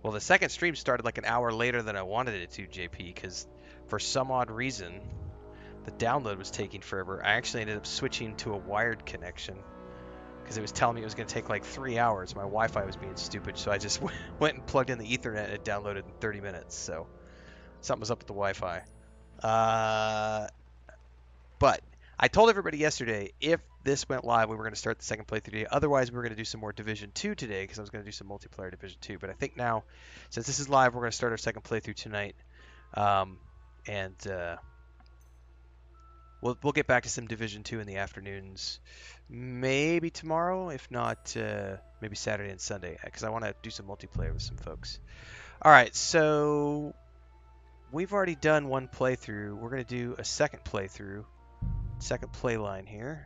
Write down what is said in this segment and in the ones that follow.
Well, the second stream started like an hour later than I wanted it to, JP, because for some odd reason, the download was taking forever. I actually ended up switching to a wired connection because it was telling me it was going to take like 3 hours. My Wi-Fi was being stupid, so I just went and plugged in the Ethernet and it downloaded in 30 minutes. So something was up with the Wi-Fi. But I told everybody yesterday if this went live, we were going to start the second playthrough today. Otherwise, we were going to do some more Division 2 today because I was going to do some multiplayer Division 2. But I think now, since this is live, we're going to start our second playthrough tonight. And we'll get back to some Division 2 in the afternoons. Maybe tomorrow, if not, maybe Saturday and Sunday, because I want to do some multiplayer with some folks. All right, so we've already done one playthrough. We're going to do a second playthrough. Second play line here.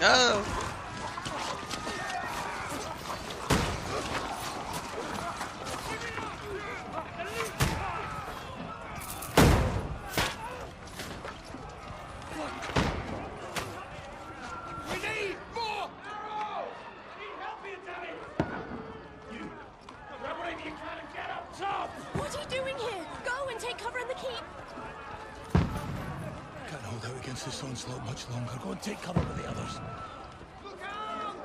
Oh! We need more arrows! Need help here, Danny! You! Grab whatever you can and get up top! What are you doing here? Go and take cover in the keep! Can't hold out against this onslaught much longer. Go and take cover with the others. Look out!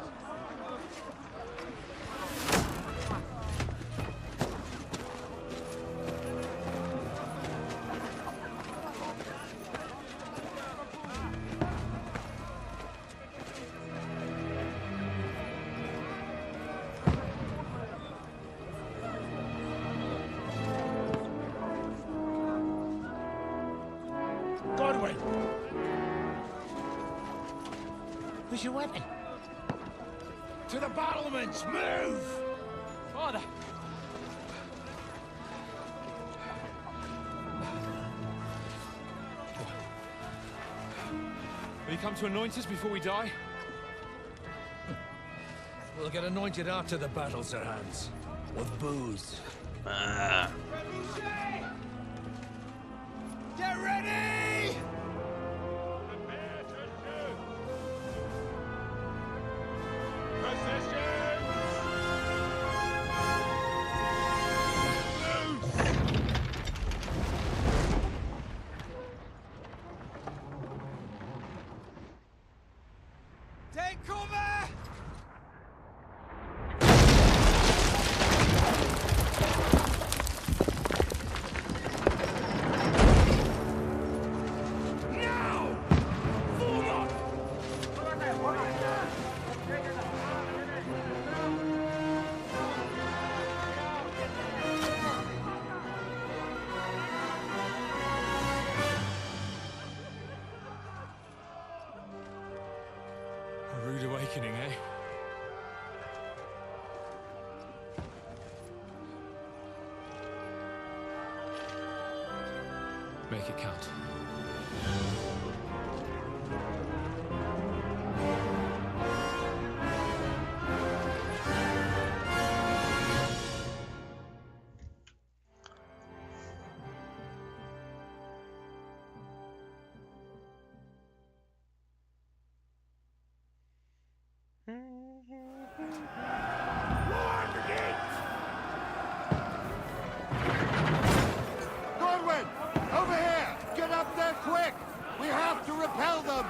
Godwin! Where's your weapon? To the battlements! Move! Father! Will you come to anoint us before we die? We'll get anointed after the battles are hands. With booze. Get ready! Take cover! Now! Forward! A rude awakening, eh? Make it count. Godwin! Over here! Get up there quick! We have to repel them!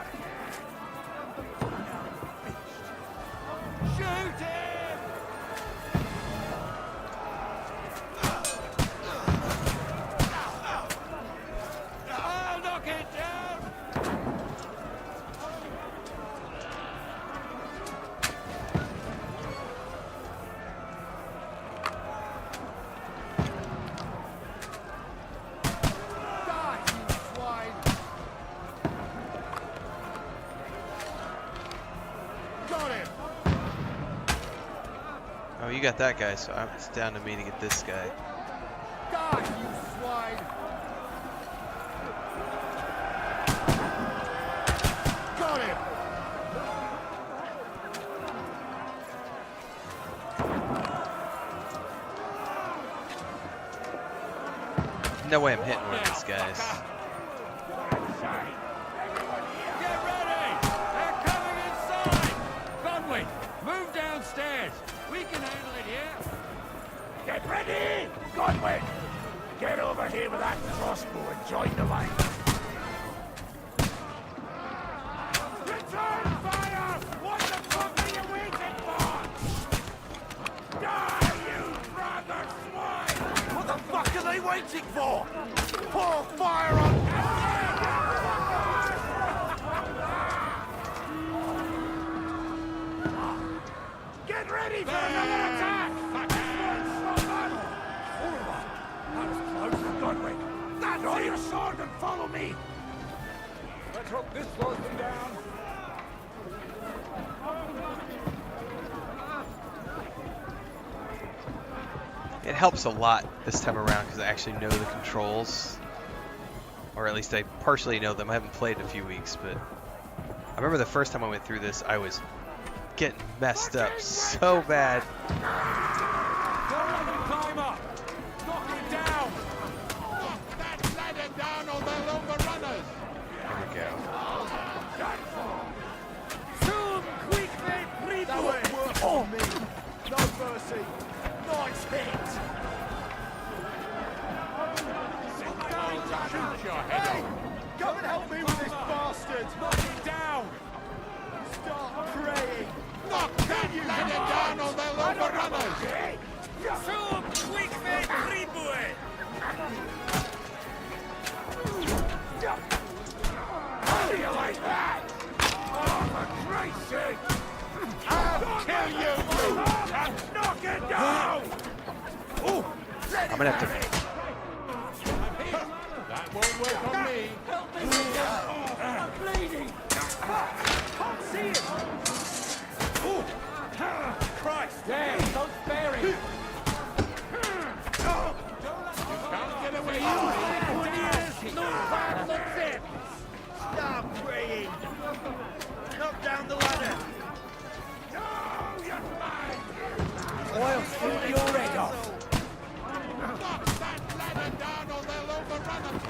Shoot him! I'll knock it down! got that guy, so it's down to me to get this guy. Die, you swine! Got him! No way I'm hitting one of these guys. Get ready! They're coming inside! Conway, move downstairs. We can handle it here. Get ready! Conway! Get over here with that crossbow and join the line. Return fire! What the fuck are you waiting for? Die, you brother swine! What the fuck are they waiting for? Pour fire on... Get ready for another attack! That was close, Godwin. Draw your sword and follow me. Let's hope this slows them down. It helps a lot this time around because I actually know the controls. Or at least I partially know them. I haven't played in a few weeks, but I remember the first time I went through this, I was getting messed up so bad. Climb up. Knock it down. That ladder down or they'll overrun us! Here we go. Zoom quickly, That won't work on me! No mercy! Nice hit. Shoot your head Hey! Come and help me with this bastard! Knock it down. Start praying! Knock that ladder down or they'll overrun us! Zoom quickly, Triboy. How do you like that? Oh, for Christ's sake! I'll kill you! Knock it down! I'm gonna have to. That won't work on me! I'm bleeding! Can't see it! Christ! There, don't spare him! Can't get away! No that's it! Stop praying! Knock down the ladder! Oil shoot your head off! Knock that ladder down or they'll overrun us!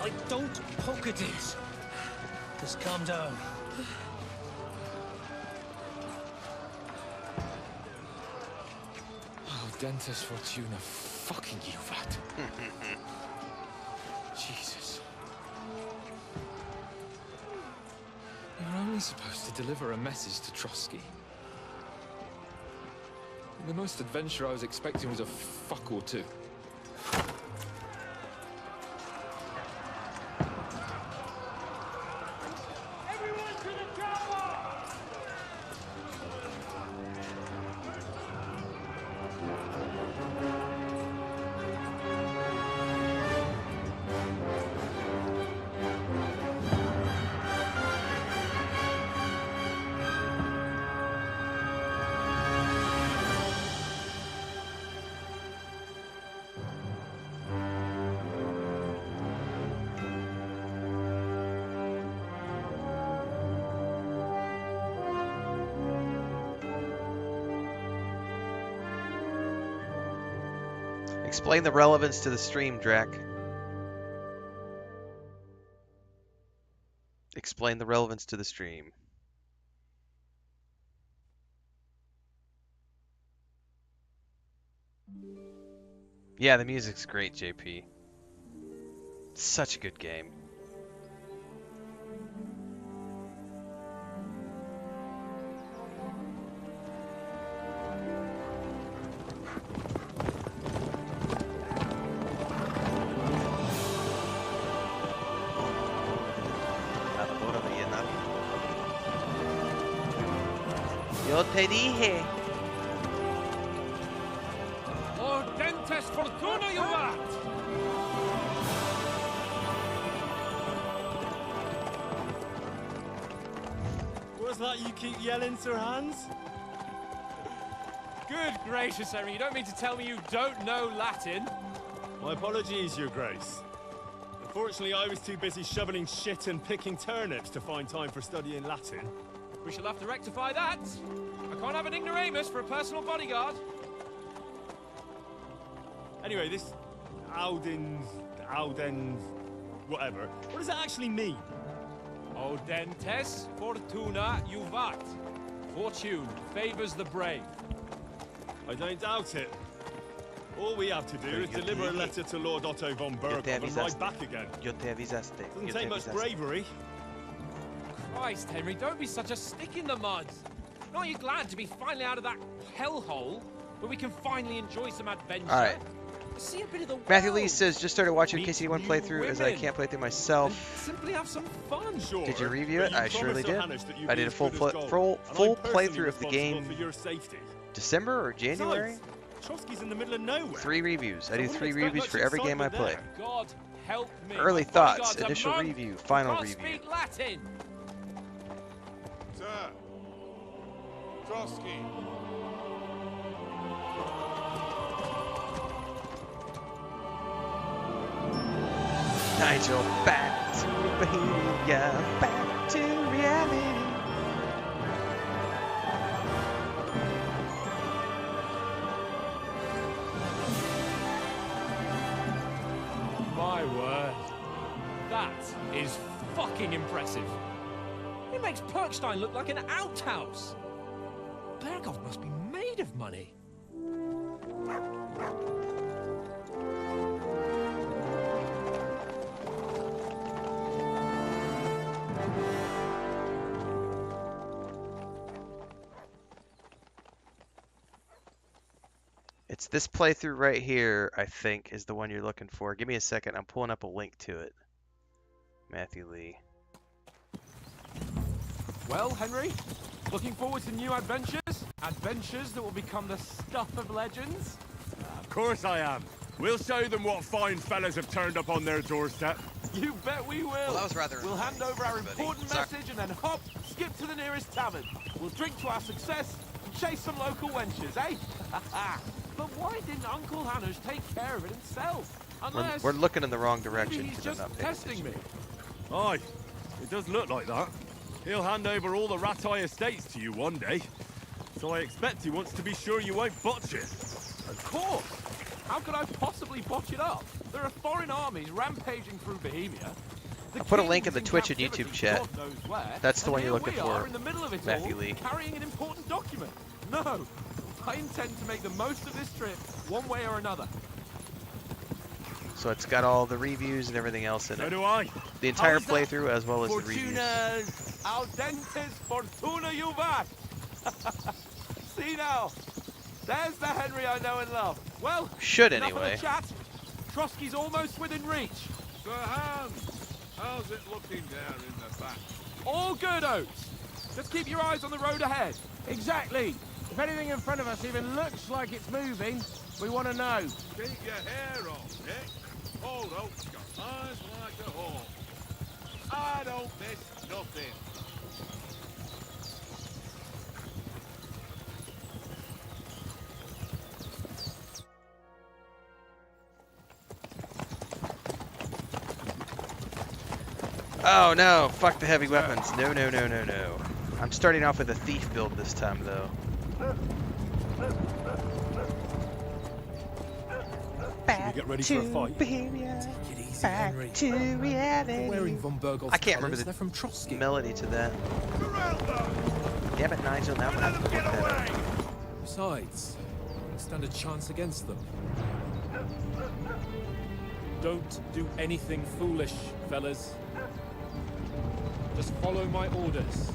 I don't poke at it. Just calm down. Oh, Dentes Fortuna, fucking you, vat. Jesus. You're only supposed to deliver a message to Trosky. The most adventure I was expecting was a fuck or two. Everyone to the tower! Explain the relevance to the stream, Drac. Explain the relevance to the stream. Yeah, the music's great, JP. Such a good game. Yo te dije. Ordentes fortuna juvat! What's that you keep yelling, Sir Hans? Good gracious, Henry, you don't mean to tell me you don't know Latin? My apologies, Your Grace. Unfortunately, I was too busy shoveling shit and picking turnips to find time for studying Latin. We shall have to rectify that. I can't have an ignoramus for a personal bodyguard. Anyway, this Audens, whatever. What does that actually mean? Audentes fortuna juvat. Fortune favors the brave. I don't doubt it. All we have to do is deliver a letter to Lord Otto von Berghoff and ride back again. Yo te avisaste. Doesn't take much bravery. Christ, Henry, don't be such a stick in the mud. Aren't you glad to be finally out of that hellhole where we can finally enjoy some adventure? All right. See a bit of the Matthew world. Lee says, just started watching Meet KCD1 new playthrough as I women. can't play through myself. And simply have some fun. Sure, Did you review but it? I promised surely Sir did. Hannes that you'd I be did a as full good full as gold, and I'm personally playthrough of the responsible game for your safety. December or January. Besides, Trosky's in the middle of nowhere. 3 reviews. I I do wouldn't 3 expect reviews much for every game I play. excitement God help me. Early My thoughts, bodyguard's a initial monk review, who final can't review. speak Latin. Sir. Trosky. Nigel, back to Bohemia, back to reality. My word. That is fucking impressive. It makes Perkstein look like an outhouse. Berghoff must be made of money. It's this playthrough right here, I think, is the one you're looking for. Give me a second. I'm pulling up a link to it. Matthew Lee. Well, Henry, looking forward to new adventures? Adventures that will become the stuff of legends? Of course I am. We'll show them what fine fellas have turned up on their doorstep. You bet we will. Well, that was rather We'll hand over our everybody. important Sorry. message and then hop, skip to the nearest tavern. We'll drink to our success and chase some local wenches, eh? But why didn't Uncle Hanners take care of it himself? Unless We're looking in the wrong maybe direction. he's 'Cause I'm just not paying testing me. attention. Aye, it does look like that. He'll hand over all the Ratai estates to you one day. So I expect he wants to be sure you won't botch it. Of course. How could I possibly botch it up? There are foreign armies rampaging through Bohemia. The I'll put a king link in the was Twitch and captivity, YouTube chat. God knows where, That's the and one you're here looking we for, are in the middle of it Matthew all, Lee. carrying an important document. No, I intend to make the most of this trip, one way or another. So it's got all the reviews and everything else in So it. do I. The entire How is that? playthrough as well as the reviews. Fortuna's audentes fortuna juvat. See now, there's the Henry I know and love. Well, Should enough of the anyway. chat. Trosky's almost within reach. Sir Hans, how's it looking there in the back? All good, Oates. Just keep your eyes on the road ahead. Exactly. If anything in front of us even looks like it's moving, we want to know. Keep your hair on, Nick. Old Oak's got eyes like a hawk. I don't miss nothing. Oh no, fuck the heavy weapons. No, no, no, no, no. I'm starting off with a thief build this time though. Should we get ready for a fight? Take it easy, Henry. To reality. They're wearing von Berghoff's I can't remember colours. the They're from Trosky. melody to that. Geraldo! Damn it, Nigel. Now I'm gonna have to Get look that away! up. Besides, we stand a chance against them. Don't do anything foolish, fellas. Just follow my orders.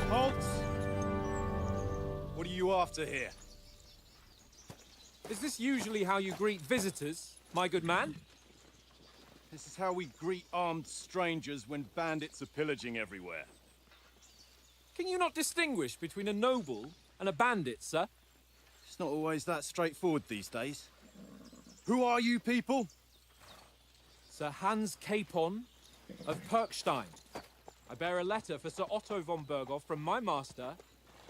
Halt! What are you after here? Is this usually how you greet visitors, my good man? This is how we greet armed strangers when bandits are pillaging everywhere. Can you not distinguish between a noble and a bandit, sir? It's not always that straightforward these days. Who are you people? Sir Hans Capon of Perkstein. I bear a letter for Sir Otto von Berghoff from my master,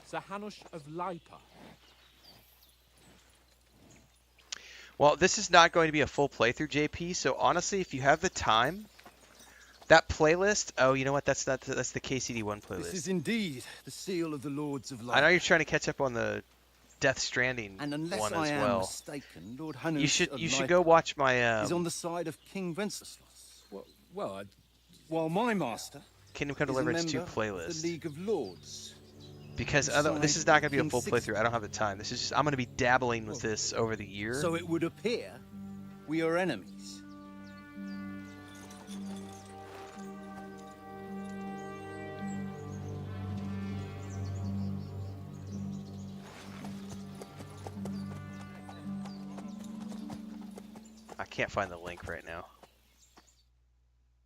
Sir Hanush of Leipa. Well, this is not going to be a full playthrough, JP. So honestly, if you have the time, that playlist. Oh, you know what? That's the KCD1 playlist. This is indeed the seal of the Lords of Light. I know you're trying to catch up on the Death Stranding And unless one I as am well. mistaken, Lord Hanush You should go watch my is on the side of King Wenceslas. Well, While my master Kingdom Come is a Deliverance 2 member of the playlist. League of Lords. Because this is not going to be a full playthrough. I don't have the time. This is just, I'm going to be dabbling with this over the year. So it would appear we are enemies. I can't find the link right now.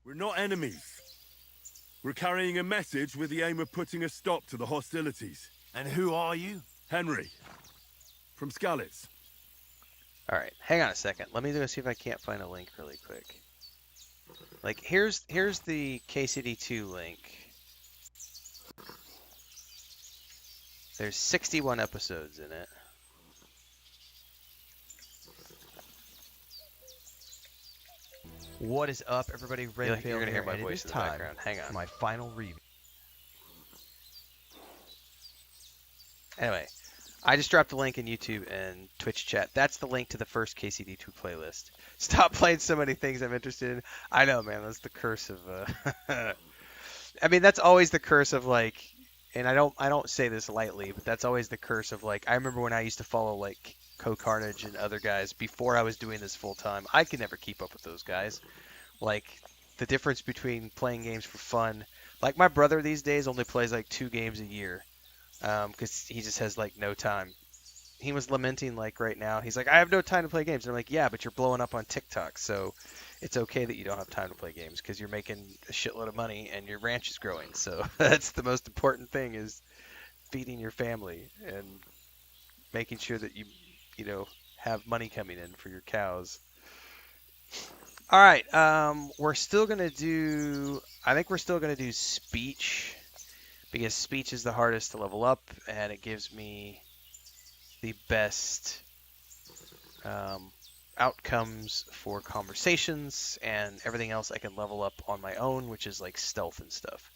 We're not enemies. We're carrying a message with the aim of putting a stop to the hostilities. And who are you? Henry. From Skalitz. All right, hang on a second. Let me go see if I can't find a link really quick. Like, here's the KCD2 link. There's 61 episodes in it. What is up, everybody? Renfail You're gonna hear my and it voice is in the time background. Hang on. for my final review. Anyway, I just dropped a link in YouTube and Twitch chat. That's the link to the first KCD2 playlist. Stop playing so many things I'm interested in. I know, man. That's the curse of. I mean, that's always the curse of like, and I don't say this lightly, but that's always the curse of like. I remember when I used to follow like Co-Carnage and other guys before I was doing this full time. I could never keep up with those guys. Like the difference between playing games for fun. Like my brother these days only plays like 2 games a year. Because he just has like no time. He was lamenting like right now. He's like, I have no time to play games. And I'm like, yeah, but you're blowing up on TikTok, so it's okay that you don't have time to play games because you're making a shitload of money and your ranch is growing. So that's the most important thing is feeding your family and making sure that you have money coming in for your cows. All right, we're still gonna do. I think we're still gonna do speech. Because speech is the hardest to level up, and it gives me the best outcomes for conversations, and everything else I can level up on my own, which is like stealth and stuff.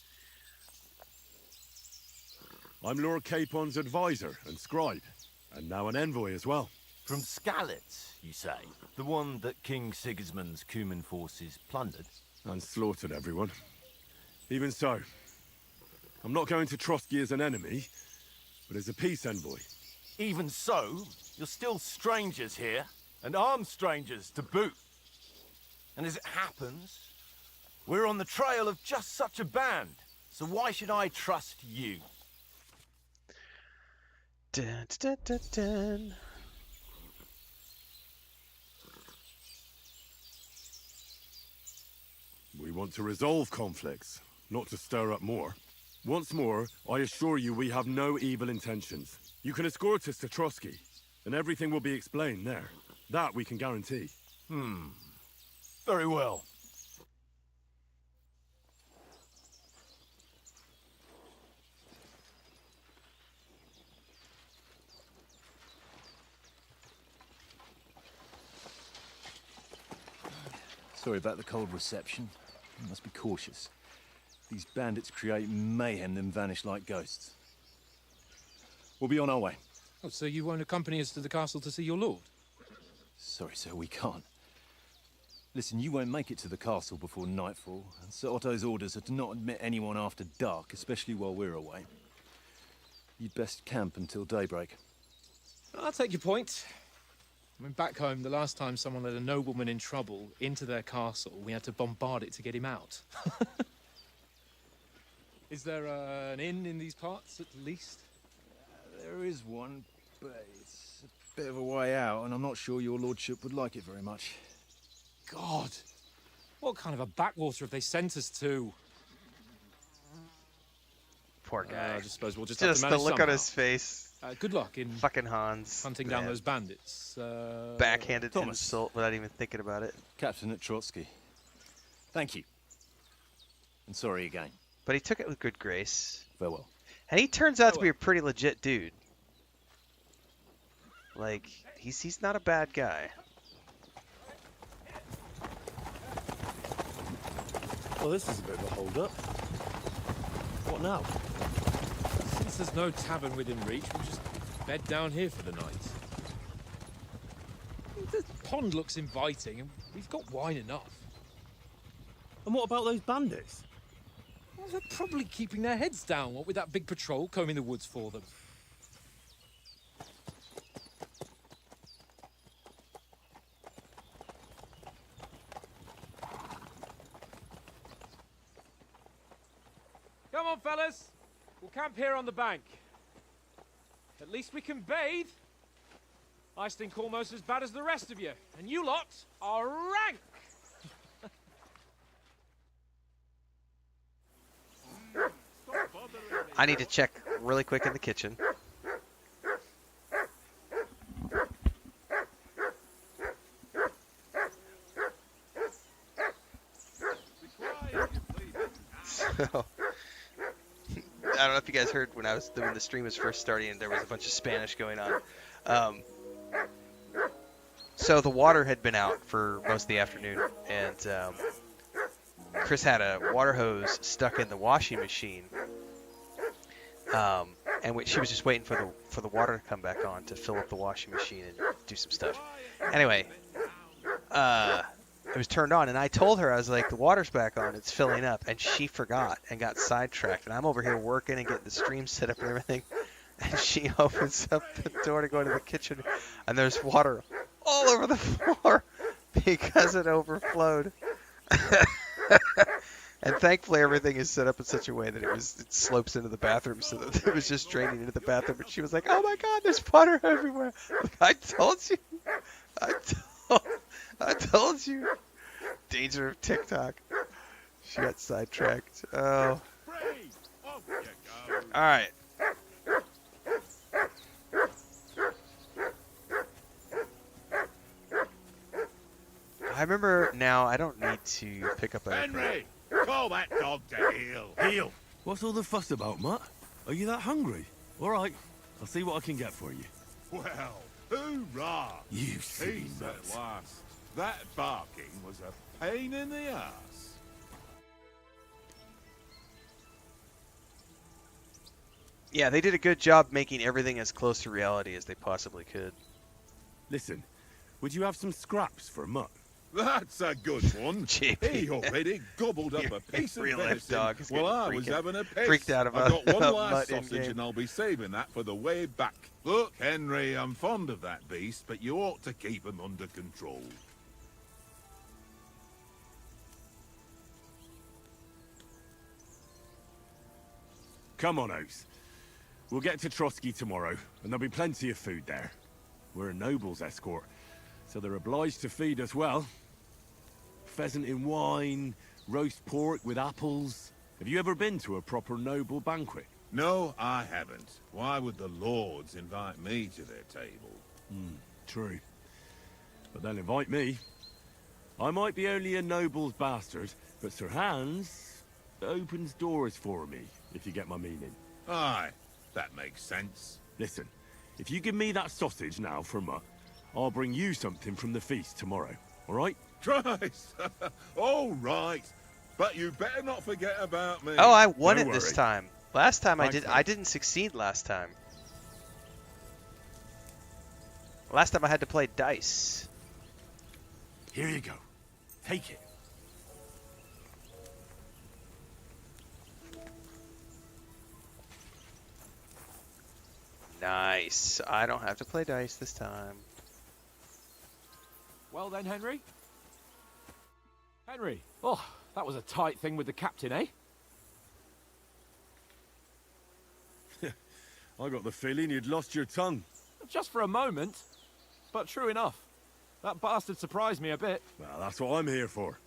I'm Lord Capon's advisor and scribe, and now an envoy as well. From Skalitz, you say? The one that King Sigismund's Cuman forces plundered? And slaughtered everyone. Even so, I'm not going to Trosky as an enemy, but as a peace envoy. Even so, you're still strangers here, and armed strangers to boot. And as it happens, we're on the trail of just such a band, so why should I trust you? Dun, dun, dun, dun. We want to resolve conflicts, not to stir up more. Once more, I assure you we have no evil intentions. You can escort us to Trosky, and everything will be explained there. That we can guarantee. Very well. Sorry about the cold reception. You must be cautious. These bandits create mayhem, then vanish like ghosts. We'll be on our way. Oh, so you won't accompany us to the castle to see your lord? Sorry, sir, we can't. Listen, you won't make it to the castle before nightfall, and Sir Otto's orders are to not admit anyone after dark, especially while we're away. You'd best camp until daybreak. I'll take your point. I mean, back home, the last time someone let a nobleman in trouble into their castle, we had to bombard it to get him out. Is there an inn in these parts, at least? There is one, but it's a bit of a way out, and I'm not sure your lordship would like it very much. God! What kind of a backwater have they sent us to? Poor guy. I just suppose we'll just have to the manage look somehow. on his face. Good luck in Fucking Hans. hunting down man. those bandits. Backhanded Thomas. insult without even thinking about it. Captain at Trosky. Thank you. And sorry again. But he took it with good grace. Farewell. And he turns out to be a pretty legit dude. Like, he's not a bad guy. Well, this is a bit of a hold-up. What now? Since there's no tavern within reach, we'll just bed down here for the night. The pond looks inviting, and we've got wine enough. And what about those bandits? Well, they're probably keeping their heads down, what with that big patrol combing the woods for them. Come on, fellas. We'll camp here on the bank. At least we can bathe. I stink almost as bad as the rest of you, and you lot are rank. I need to check really quick in the kitchen. So, I don't know if you guys heard when the stream was first starting and there was a bunch of Spanish going on. So the water had been out for most of the afternoon, and Chris had a water hose stuck in the washing machine, and she was just waiting for the water to come back on to fill up the washing machine and do some stuff. Anyway, it was turned on, and I told her, I was like, the water's back on, it's filling up, and she forgot and got sidetracked, and I'm over here working and getting the stream set up and everything, and she opens up the door to go into the kitchen, and there's water all over the floor because it overflowed. And thankfully everything is set up in such a way that it slopes into the bathroom, so that it was just draining into the bathroom, and she was like, oh my god, there's water everywhere. I told you. I told you. Danger of TikTok. She got sidetracked. Oh. Alright. I remember now I don't need to pick up a... Henry! Call that dog to heel! Heel! What's all the fuss about, Mutt? Are you that hungry? All right, I'll see what I can get for you. Well, hoorah! You silly Peace nuts. at last. That barking was a pain in the ass. Yeah, they did a good job making everything as close to reality as they possibly could. Listen, would you have some scraps for Mutt? That's a good one. JP. He already gobbled up a piece of Real life venison dog is while I getting was freaking having a piss. freaked out about I've got one about last Mutt sausage in-game. and I'll be saving that for the way back. Look, Henry, I'm fond of that beast, but you ought to keep him under control. Come on, Oaks. We'll get to Trosky tomorrow, and there'll be plenty of food there. We're a noble's escort, so they're obliged to feed us well. Pheasant in wine, roast pork with apples. Have you ever been to a proper noble banquet? No, I haven't. Why would the lords invite me to their table? True. But they'll invite me. I might be only a noble's bastard, but Sir Hans opens doors for me, if you get my meaning. Aye, that makes sense. Listen, if you give me that sausage now for Mutt, I'll bring you something from the feast tomorrow, all right? Christ! All right, but you better not forget about me. Oh, I won Don't it this worry. time. Last time Thanks, I didn't succeed last time. Last time I had to play dice. Here you go. Take it. Nice. I don't have to play dice this time. Well then, Henry. Henry. Oh, that was a tight thing with the captain, eh? I got the feeling you'd lost your tongue. Just for a moment. But true enough. That bastard surprised me a bit. Well, that's what I'm here for.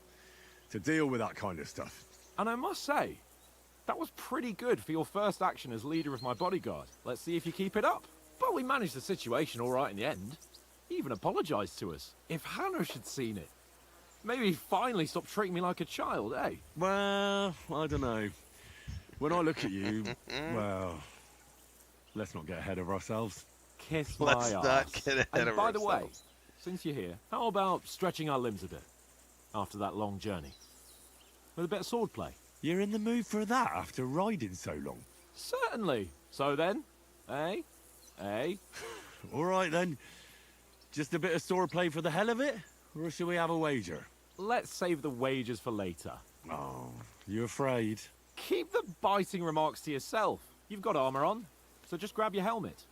To deal with that kind of stuff. And I must say, that was pretty good for your first action as leader of my bodyguard. Let's see if you keep it up. But we managed the situation all right in the end. He even apologized to us. If Hanush had seen it, maybe he'd finally stop treating me like a child, eh? Well, I don't know. When I look at you, well, let's not get ahead of ourselves. Kiss my Let's ass. not get ahead And of by the way, ourselves. since you're here, how about stretching our limbs a bit after that long journey? With a bit of swordplay? You're in the mood for that after riding so long? Certainly. So then, eh? Eh? All right then. Just a bit of swordplay for the hell of it? Or shall we have a wager? Let's save the wagers for later. Oh, you afraid? Keep the biting remarks to yourself. You've got armor on, so just grab your helmet.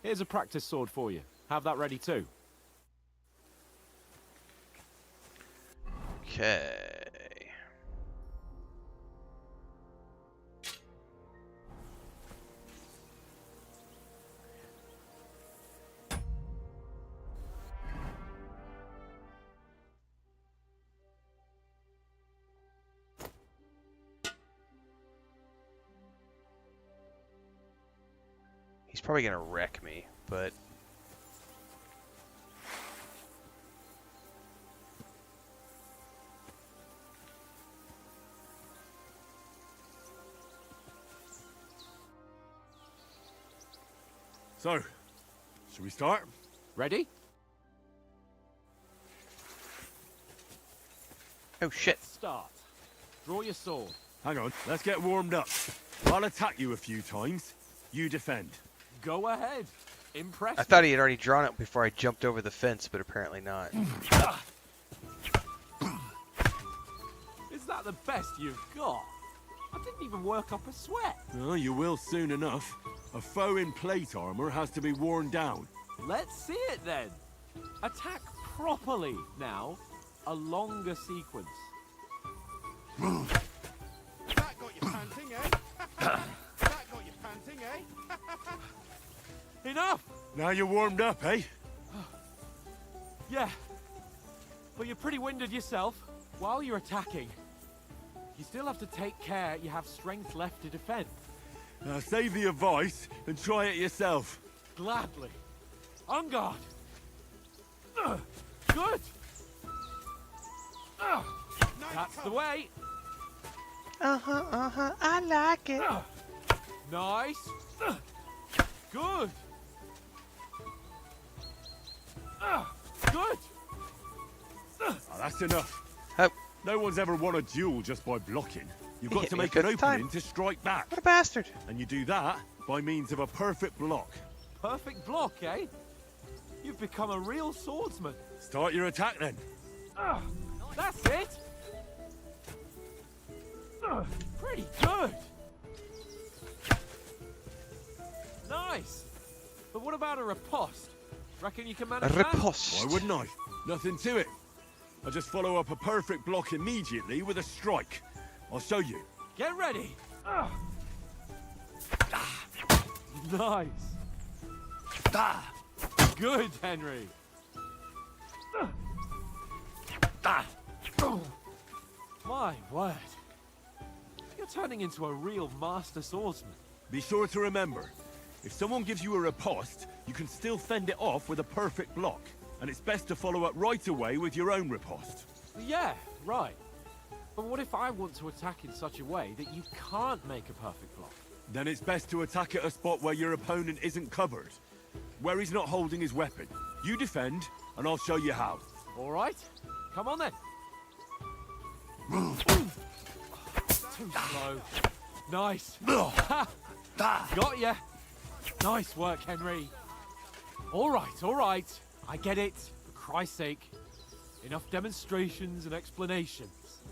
Here's a practice sword for you. Have that ready too. Okay. He's probably gonna wreck me, but So, should we start? Ready? oh shit. Start. Draw your sword. Hang on, let's get warmed up. I'll attack you a few times. You defend. Go ahead. Impress I thought he had already drawn it before I jumped over the fence, but apparently not. Is that the best you've got? I didn't even work up a sweat. Oh, you will soon enough. A foe in plate armor has to be worn down. Let's see it then. Attack properly now. A longer sequence. That got you panting, eh? That got you panting, eh? Enough! Now you're warmed up, eh? Yeah. But you're pretty winded yourself. While you're attacking, you still have to take care you have strength left to defend. Now save the advice and try it yourself. Gladly. On guard. Good. That's the way. I like it. Nice. Good. Good. Oh, that's enough. Oh. No one's ever won a duel just by blocking. You've He got hit to me a make an fifth opening time. to strike back. What a bastard. And you do that by means of a perfect block. Perfect block, eh? You've become a real swordsman. Start your attack then. That's it. Pretty good. Nice. But what about a riposte? Reckon you can manage that? Riposte. Why wouldn't I? Nothing to it. I just follow up a perfect block immediately with a strike. I'll show you. Get ready. Nice. Good, Henry. My word. You're turning into a real master swordsman. Be sure to remember, if someone gives you a riposte, you can still fend it off with a perfect block. And it's best to follow up right away with your own riposte. Yeah, right. But what if I want to attack in such a way that you can't make a perfect block? Then it's best to attack at a spot where your opponent isn't covered. Where he's not holding his weapon. You defend, and I'll show you how. All right. Come on then. Too slow. Nice. Ha! Got ya. Nice work, Henry. All right, all right. I get it. For Christ's sake. Enough demonstrations and explanations.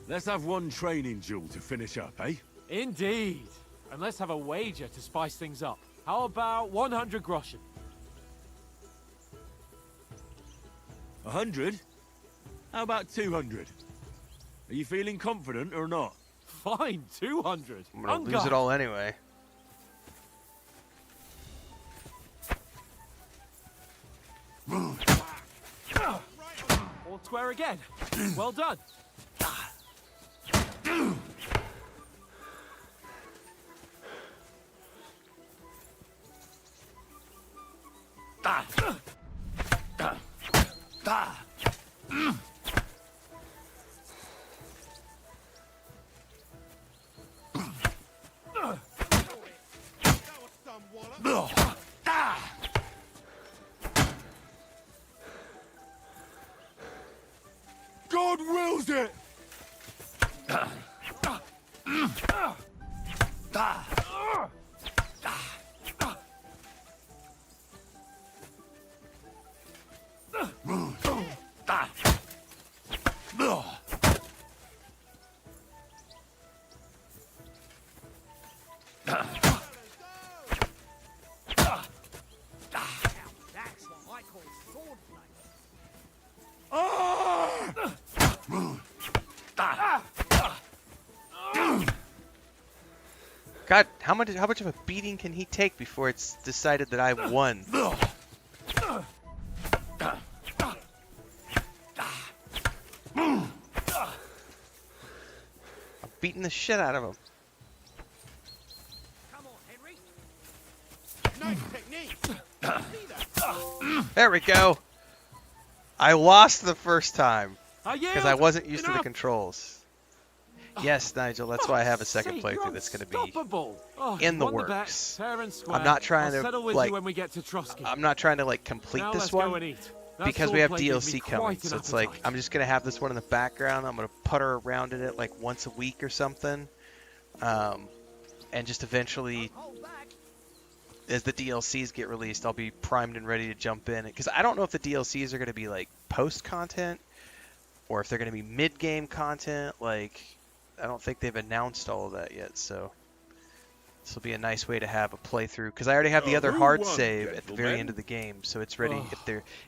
Let's have one training duel to finish up, eh? Indeed. And let's have a wager to spice things up. How about 100 groschen? 100? How about 200? Are you feeling confident or not? Fine, 200. I'm gonna lose it all anyway. All square again. Well done. God wills it! God, how much of a beating can he take before it's decided that I won? I'm beating the shit out of him. Come on, Henry. Nice technique. There we go. I lost the first time I because I wasn't used to the controls. Yes, Nigel, that's why I have a second playthrough that's going to be in the works. I'm not trying to like. when we get to Trosky. I'm not trying to like complete Now this let's one go and eat. That because we have sword play gives me DLC coming. quite So an it's like appetite. I'm just going to have this one in the background. I'm going to putter around in it like once a week or something, and just eventually, as the DLCs get released, I'll be primed and ready to jump in. Because I don't know if the DLCs are going to be like post content or if they're going to be mid game content. Like, I don't think they've announced all of that yet, so this will be a nice way to have a playthrough because I already have the other hard save at the very end of the game, so it's ready.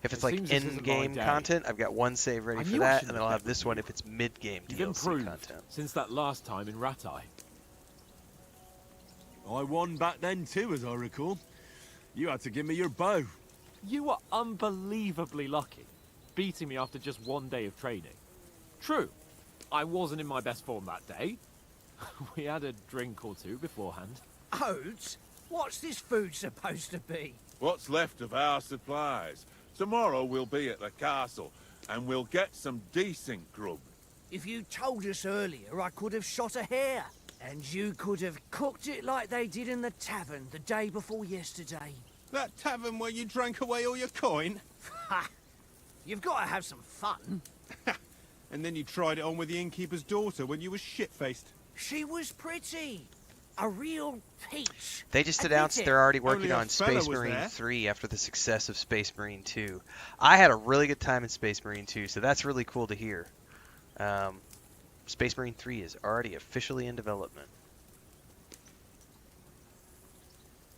If it's like in-game content, I've got one save ready for that, and then I'll have this one if it's mid-game DLC content. Since that last time in Ratai. I won back then too, as I recall. You had to give me your bow. You were unbelievably lucky, beating me after just one day of training. True, I wasn't in my best form that day. We had a drink or two beforehand. Oats? What's this food supposed to be? What's left of our supplies. Tomorrow we'll be at the castle, and we'll get some decent grub. If you told us earlier, I could have shot a hare. And you could have cooked it like they did in the tavern the day before yesterday. That tavern where you drank away all your coin? Ha! You've got to have some fun. And then you tried it on with the innkeeper's daughter when you were shit-faced. She was pretty. A real peach. They just announced they're already working on Space Marine 3 after the success of Space Marine 2. I had a really good time in Space Marine 2, so that's really cool to hear. Space Marine 3 is already officially in development.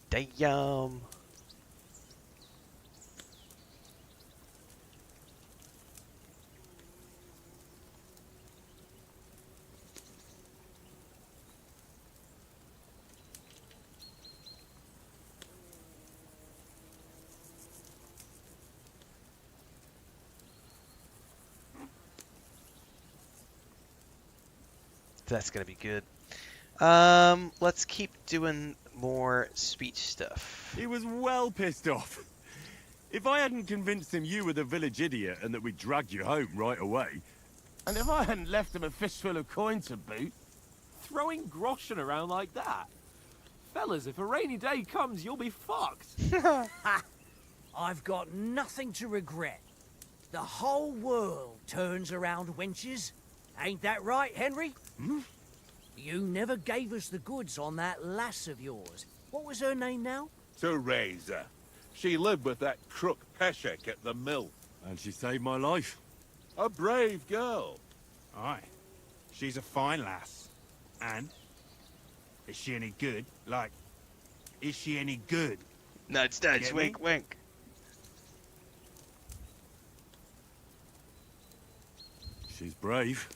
Damn. That's gonna be good. Let's keep doing more speech stuff. He was well pissed off. If I hadn't convinced him you were the village idiot and that we dragged you home right away... And if I hadn't left him a fistful of coin to boot... Throwing groschen around like that? Fellas, if a rainy day comes, you'll be fucked. I've got nothing to regret. The whole world turns around wenches. Ain't that right, Henry? Hmm? You never gave us the goods on that lass of yours. What was her name now? Teresa. She lived with that crook Peshek at the mill. And she saved my life. A brave girl. Aye. She's a fine lass. And? Is she any good? Like, is she any good? Nudge, Get wink, me? wink. She's brave.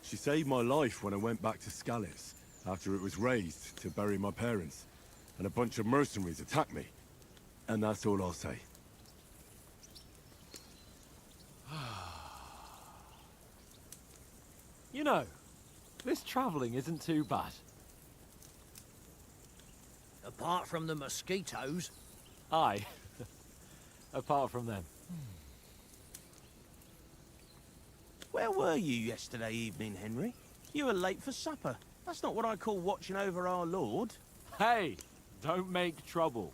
She saved my life when I went back to Scallis after it was razed to bury my parents, and a bunch of mercenaries attacked me. And that's all I'll say. You know, this travelling isn't too bad. Apart from the mosquitoes. Aye. Apart from them. Where were you yesterday evening, Henry? You were late for supper. That's not what I call watching over our Lord. Hey, don't make trouble.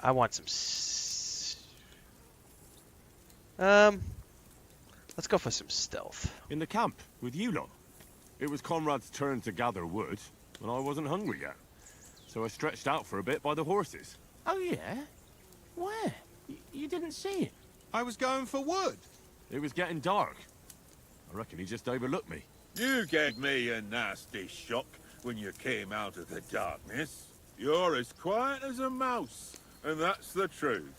I want some. Let's go for some stealth. In the camp, with you lot. It was Conrad's turn to gather wood, and I wasn't hungry yet. So I stretched out for a bit by the horses. Oh, yeah? Where? You didn't see it? I was going for wood. It was getting dark. I reckon he just overlooked me. You gave me a nasty shock when you came out of the darkness. You're as quiet as a mouse, and that's the truth.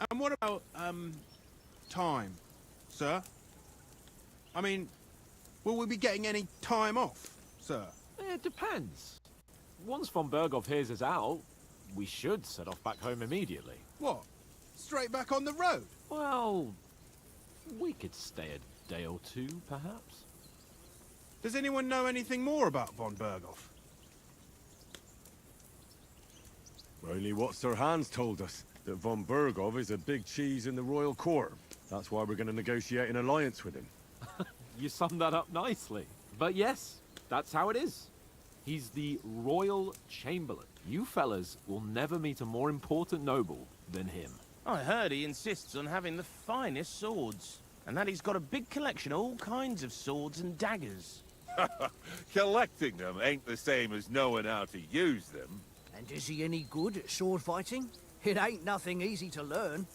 And what about, time, sir? I mean, will we be getting any time off, sir? It depends. Once von Berghoff hears us out, we should set off back home immediately. What? Straight back on the road? Well, we could stay a day or two, perhaps. Does anyone know anything more about von Berghoff? Only what Sir Hans told us, that von Berghoff is a big cheese in the royal court. That's why we're going to negotiate an alliance with him. You summed that up nicely. But yes, that's how it is. He's the Royal Chamberlain. You fellas will never meet a more important noble than him. I heard he insists on having the finest swords, and that he's got a big collection of all kinds of swords and daggers. Collecting them ain't the same as knowing how to use them. And is he any good at sword fighting? It ain't nothing easy to learn.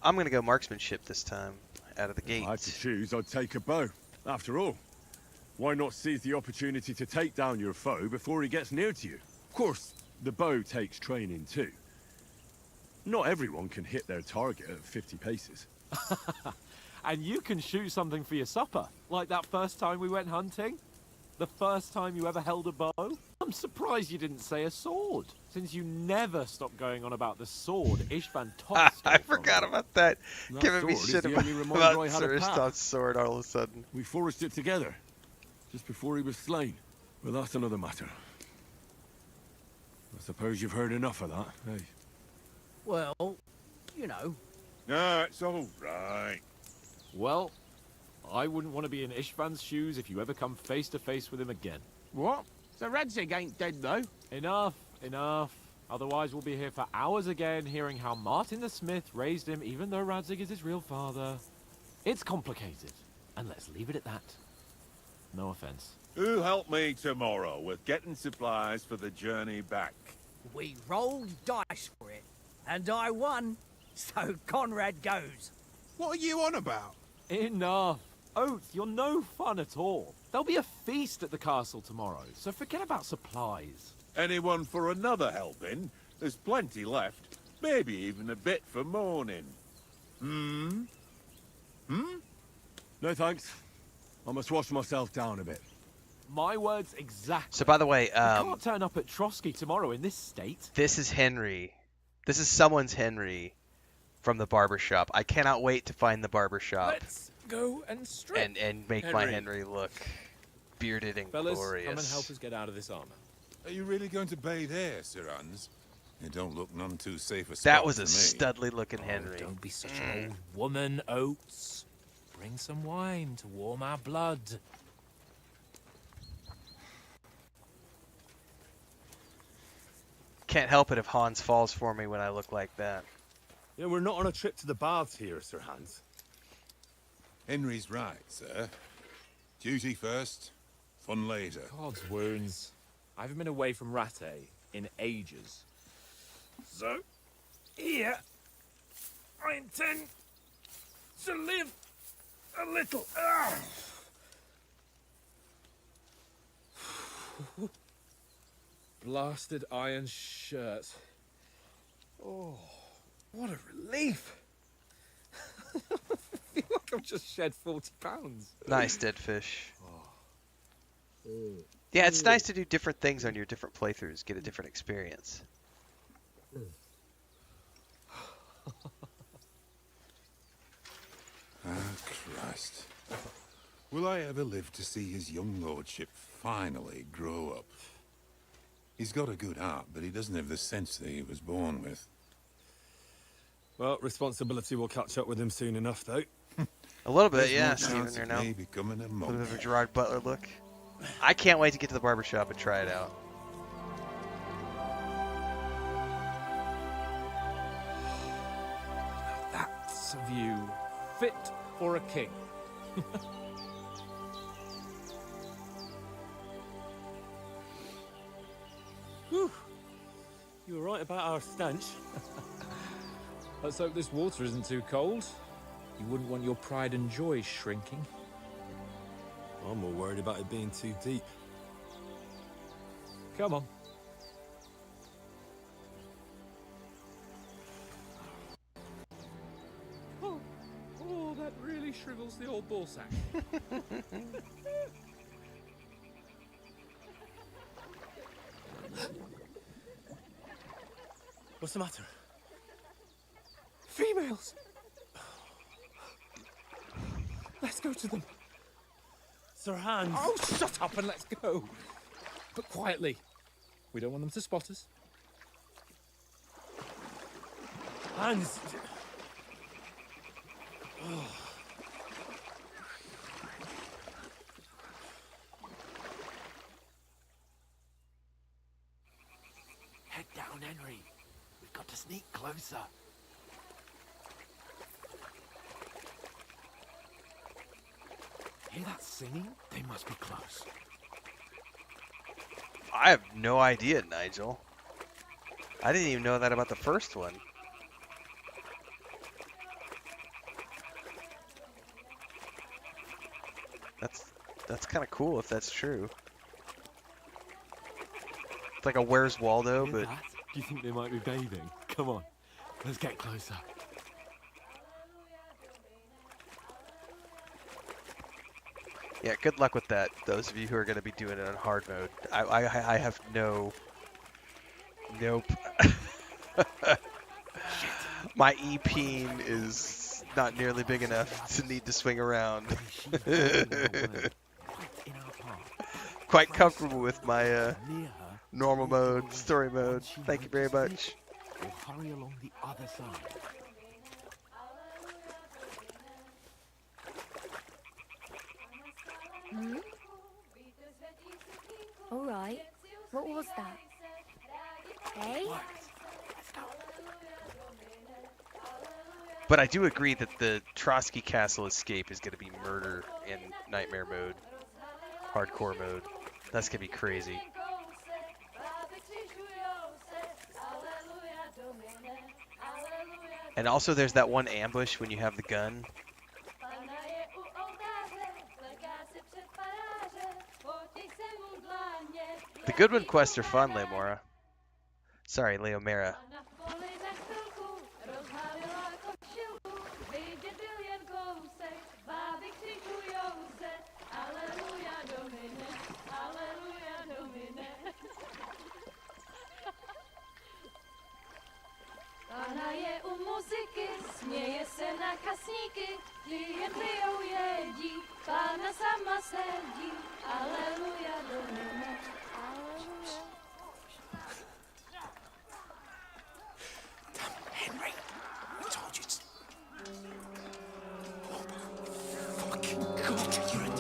I'm gonna go marksmanship this time, out of the gate. If I had to choose, I'd take a bow. After all, why not seize the opportunity to take down your foe before he gets near to you? Of course, the bow takes training too. Not everyone can hit their target at 50 paces. And you can shoot something for your supper, like that first time we went hunting. The first time you ever held a bow. I'm surprised you didn't say a sword, since you never stopped going on about the sword Ishvan Todd I forgot about that. That Giving me sword is shit the about, only reminder I about had Sir of path. Istad's sword all of a sudden. We forged it together, just before he was slain. But that's another matter. I suppose you've heard enough of that, hey? Well, you know. No, it's all right. Well, I wouldn't want to be in Ishvan's shoes if you ever come face to face with him again. What? So Radzig ain't dead, though? Enough, enough. Otherwise we'll be here for hours again, hearing how Martin the Smith raised him even though Radzig is his real father. It's complicated, and let's leave it at that. No offense. Who'll help me tomorrow with getting supplies for the journey back? We rolled dice for it, and I won, so Conrad goes. What are you on about? Enough. Oath, you're no fun at all. There'll be a feast at the castle tomorrow, so forget about supplies. Anyone for another helping? There's plenty left. Maybe even a bit for morning. Hmm? No thanks. I must wash myself down a bit. My words exactly. So by the way, You can't turn up at Trosky tomorrow in this state. this is Henry. This is someone's Henry from the barbershop. I cannot wait to find the barbershop Let's go and strip. and make my Henry look bearded and Fellas, glorious. come and help us get out of this armor. Are you really going to bathe here, Sir Hans? You don't look none too safe a spot That was a to me. studly looking Henry. Don't be such an old woman, Oates. Bring some wine to warm our blood. Can't help it if Hans falls for me when I look like that. Yeah, we're not on a trip to the baths here, Sir Hans. Henry's right, sir. Duty first, fun later. God's wounds. I haven't been away from Rattay in ages. So, here, I intend to live a little. Blasted iron shirt. Oh, what a relief. I feel like I've just shed 40 pounds. Nice, dead fish. Yeah, it's nice to do different things on your different playthroughs, get a different experience. Christ. Will I ever live to see his young lordship finally grow up? He's got a good heart, but he doesn't have the sense that he was born with. Well, responsibility will catch up with him soon enough, though. A little bit, There's yeah, no Steven chance there of now. me becoming a A monk. little bit of a Gerard Butler look. I can't wait to get to the barbershop and try it out. That's a view fit for a king. Whew. You were right about our stench. Let's hope this water isn't too cold. You wouldn't want your pride and joy shrinking. I'm more worried about it being too deep. Come on. Oh, that really shrivels the old ball sack. What's the matter? Females! Let's go to them. Sir Hans. Oh, shut up and let's go. But quietly. We don't want them to spot us. Hans. Head down, Henry. We've got to sneak closer. Hear that singing? They must be close. I have no idea, Nigel. I didn't even know that about the first one. That's kind of cool if that's true. It's like a Where's Waldo, Hear but that? Do you think they might be bathing? Come on, let's get closer. yeah, good luck with that. Those of you who are going to be doing it on hard mode, I have nope. My E-peen is not nearly big enough to need to swing around. Quite comfortable with my normal mode, story mode. Thank you very much. We'll hurry along the other side. Hmm? All right. What was that? Hey? But I do agree that the Trosky Castle escape is going to be murder in nightmare mode, hardcore mode. That's going to be crazy. And also there's that one ambush when you have the gun. The Goodwin quests are fun, Leomora. Sorry, Leomera. Pána je u muziky, směje se na kasníky, ti jen pijou jedí, Pána sama sedí, aleluja, domine, aleluja. Damn it, Henry! I told you to... Oh, fucking God, you're a...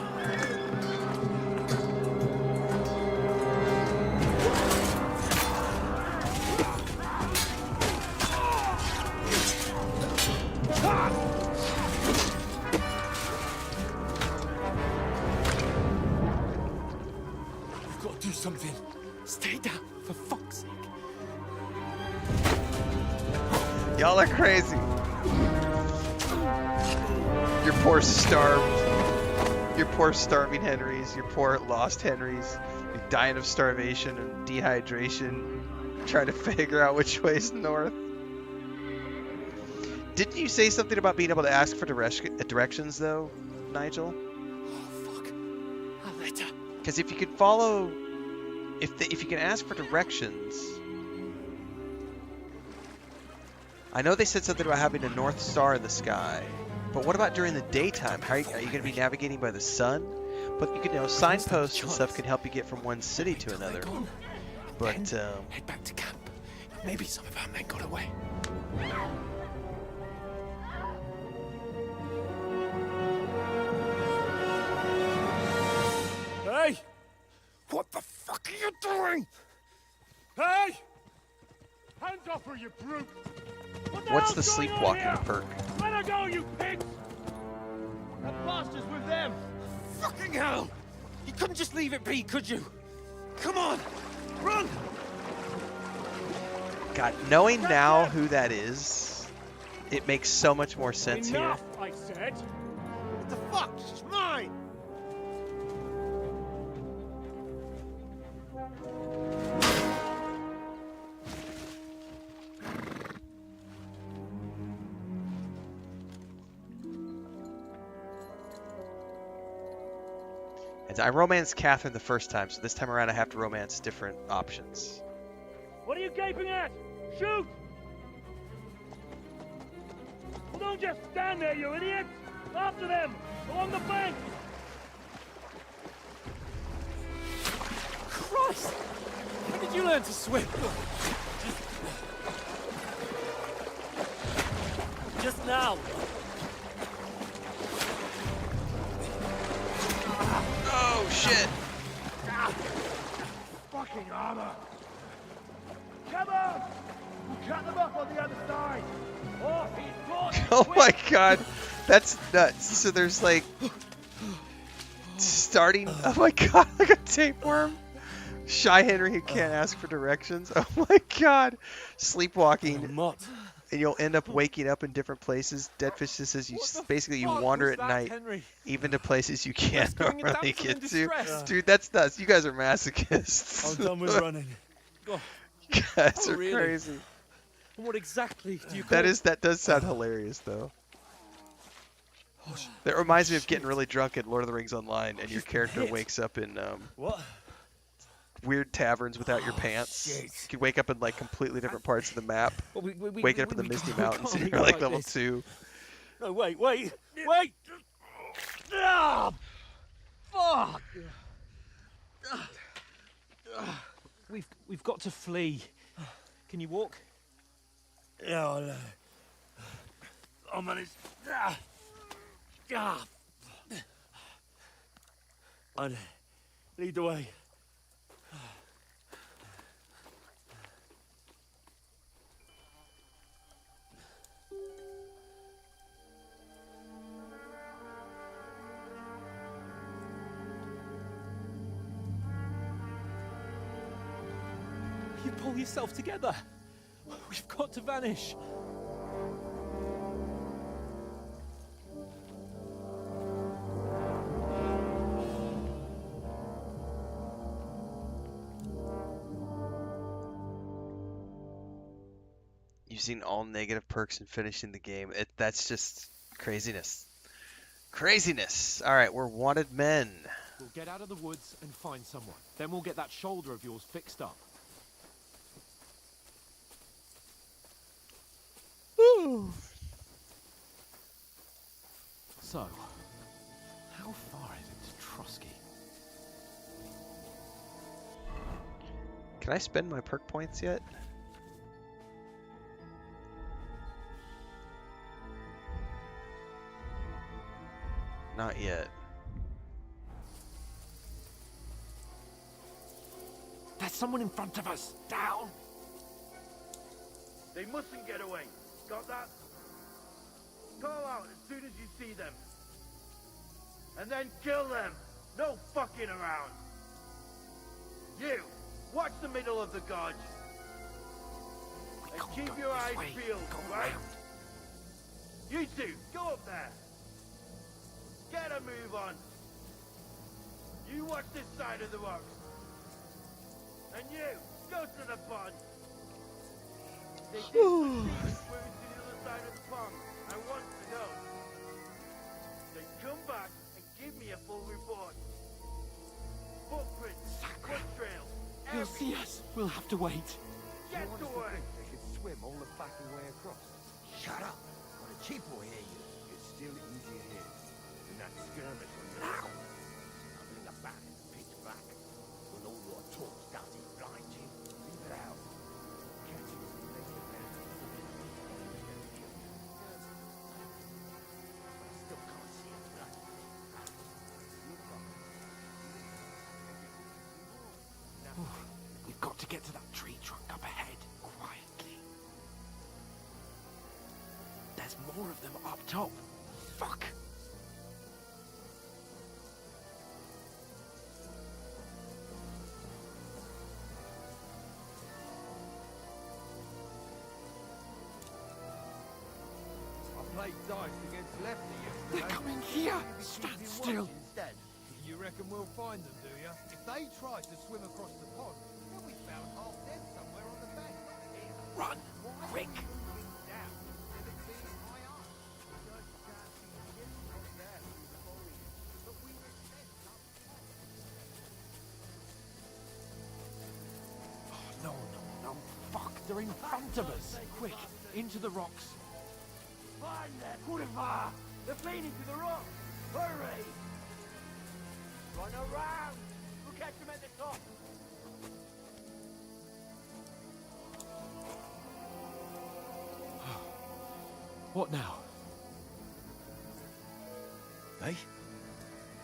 Y'all are crazy. Your poor starving Henrys, your poor lost Henrys, you're dying of starvation and dehydration, trying to figure out which way's north. Didn't you say something about being able to ask for directions, though, Nigel? Oh, fuck. A letter. Because if you could follow... If you can ask for directions... I know they said something about having a North Star in the sky, but what about during the daytime? How are you going to be navigating by the sun? But you can, signposts and stuff can help you get from one city to another. But, head back to camp. Maybe some of our men got away. Hey! What the fuck are you doing? Hey! Hands off her, you brute! what's the sleepwalking perk? Let her go, you pigs! That bastard's with them! Fucking hell! You couldn't just leave it be, could you? Come on! Run! God, knowing now who that is, it makes so much more sense Enough, here. I said! What the fuck? She's mine! And I romanced Catherine the first time, so this time around I have to romance different options. What are you gaping at? Shoot! Well, don't just stand there, you idiot! After them! Along the bank! Christ! When did you learn to swim? Just now! Oh, shit! Fucking armor! Come on! We'll cut them up on the other side! Oh, he's caught! Oh my god, that's nuts. So there's like starting. Oh my god, like a tapeworm. Shy Henry who can't ask for directions. Oh my god, sleepwalking, and you'll end up waking up in different places. Deadfish just says you basically you wander at night, Henry? even to places you can't Rescuing a normally damsel in get to. distress. Dude, that's nuts. You guys are masochists. I'm done with running. Oh, You guys oh, are really? crazy. And what exactly do you call That does sound hilarious though. That reminds me of getting really drunk at Lord of the Rings Online, and your character wakes up in What? weird taverns without your pants. You could wake up in like completely different parts of the map. Well, Waking up in the Misty Mountains, and you're like level 2. No, wait! Wait! Ah! Fuck! We've got to flee. Can you walk? Yeah, I'll manage. I'd lead the way. You pull yourself together. We've got to vanish. Using all negative perks and finishing the game. That's just craziness. Craziness! Alright, we're wanted men. We'll get out of the woods and find someone. Then we'll get that shoulder of yours fixed up. So, how far is it to Trosky? Can I spend my perk points yet? Not yet. There's someone in front of us. Down. They mustn't get away. Got that? Call out as soon as you see them. And then kill them. No fucking around. You, watch the middle of the gorge. And keep your eyes peeled, right? You two, go up there. Get a move on. You watch this side of the rocks. And you, go to the pond. They did swimming to the other side of the pond. I want to know. Then come back and give me a full report. Footprints, foot trails, He'll see us. We'll have to wait. Get to work. They could swim all the fucking way across. Shut up. What a cheap will hear you. It's still easier here. And that skirmish on the Now! Travelling about in the pitch black. Will all your talk does is blind you. Leave it out. Catch you. Make it down. I still can't see his blood. We've got to get to that tree trunk up ahead, quietly. There's more of them up top. Fuck! I played dice against Lefty yesterday. They're coming here! Stand still! Instead. You reckon we'll find them, do you? If they try to swim across the pond, they'll be found half dead somewhere on the bank. Run! Quick! Oh, no, no, no. Fuck, they're in front of us. Quick, into the rocks. Find them! Kurva! They're feeding to the rock! Hurry! Run around! We'll catch them at the top! What now? Hey?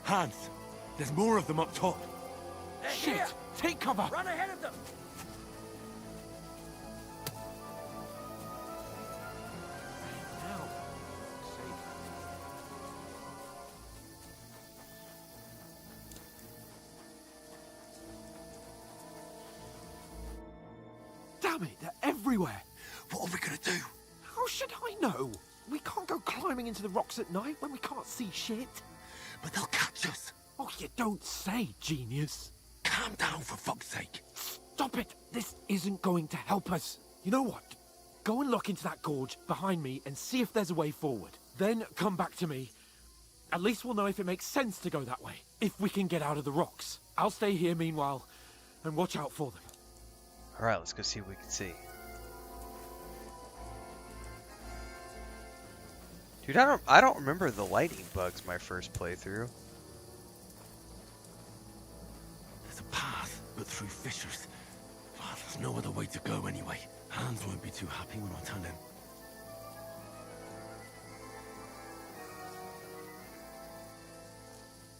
Hans! There's more of them up top! They're Shit! here. Take cover! Run ahead of them! Now. Damn it, they're everywhere! What are we gonna do? How should I know? We can't go climbing into the rocks at night when we can't see shit. But they'll catch us! Oh, you don't say, genius. Calm down, for fuck's sake! Stop it! This isn't going to help us. You know what? Go and look into that gorge behind me and see if there's a way forward. Then come back to me. At least we'll know if it makes sense to go that way. If we can get out of the rocks. I'll stay here meanwhile and watch out for them. Alright, let's go see what we can see. Dude, I don't remember the lighting bugs my first playthrough. There's a path, but through fissures. Well, there's no other way to go anyway. Hans won't be too happy when I tell him.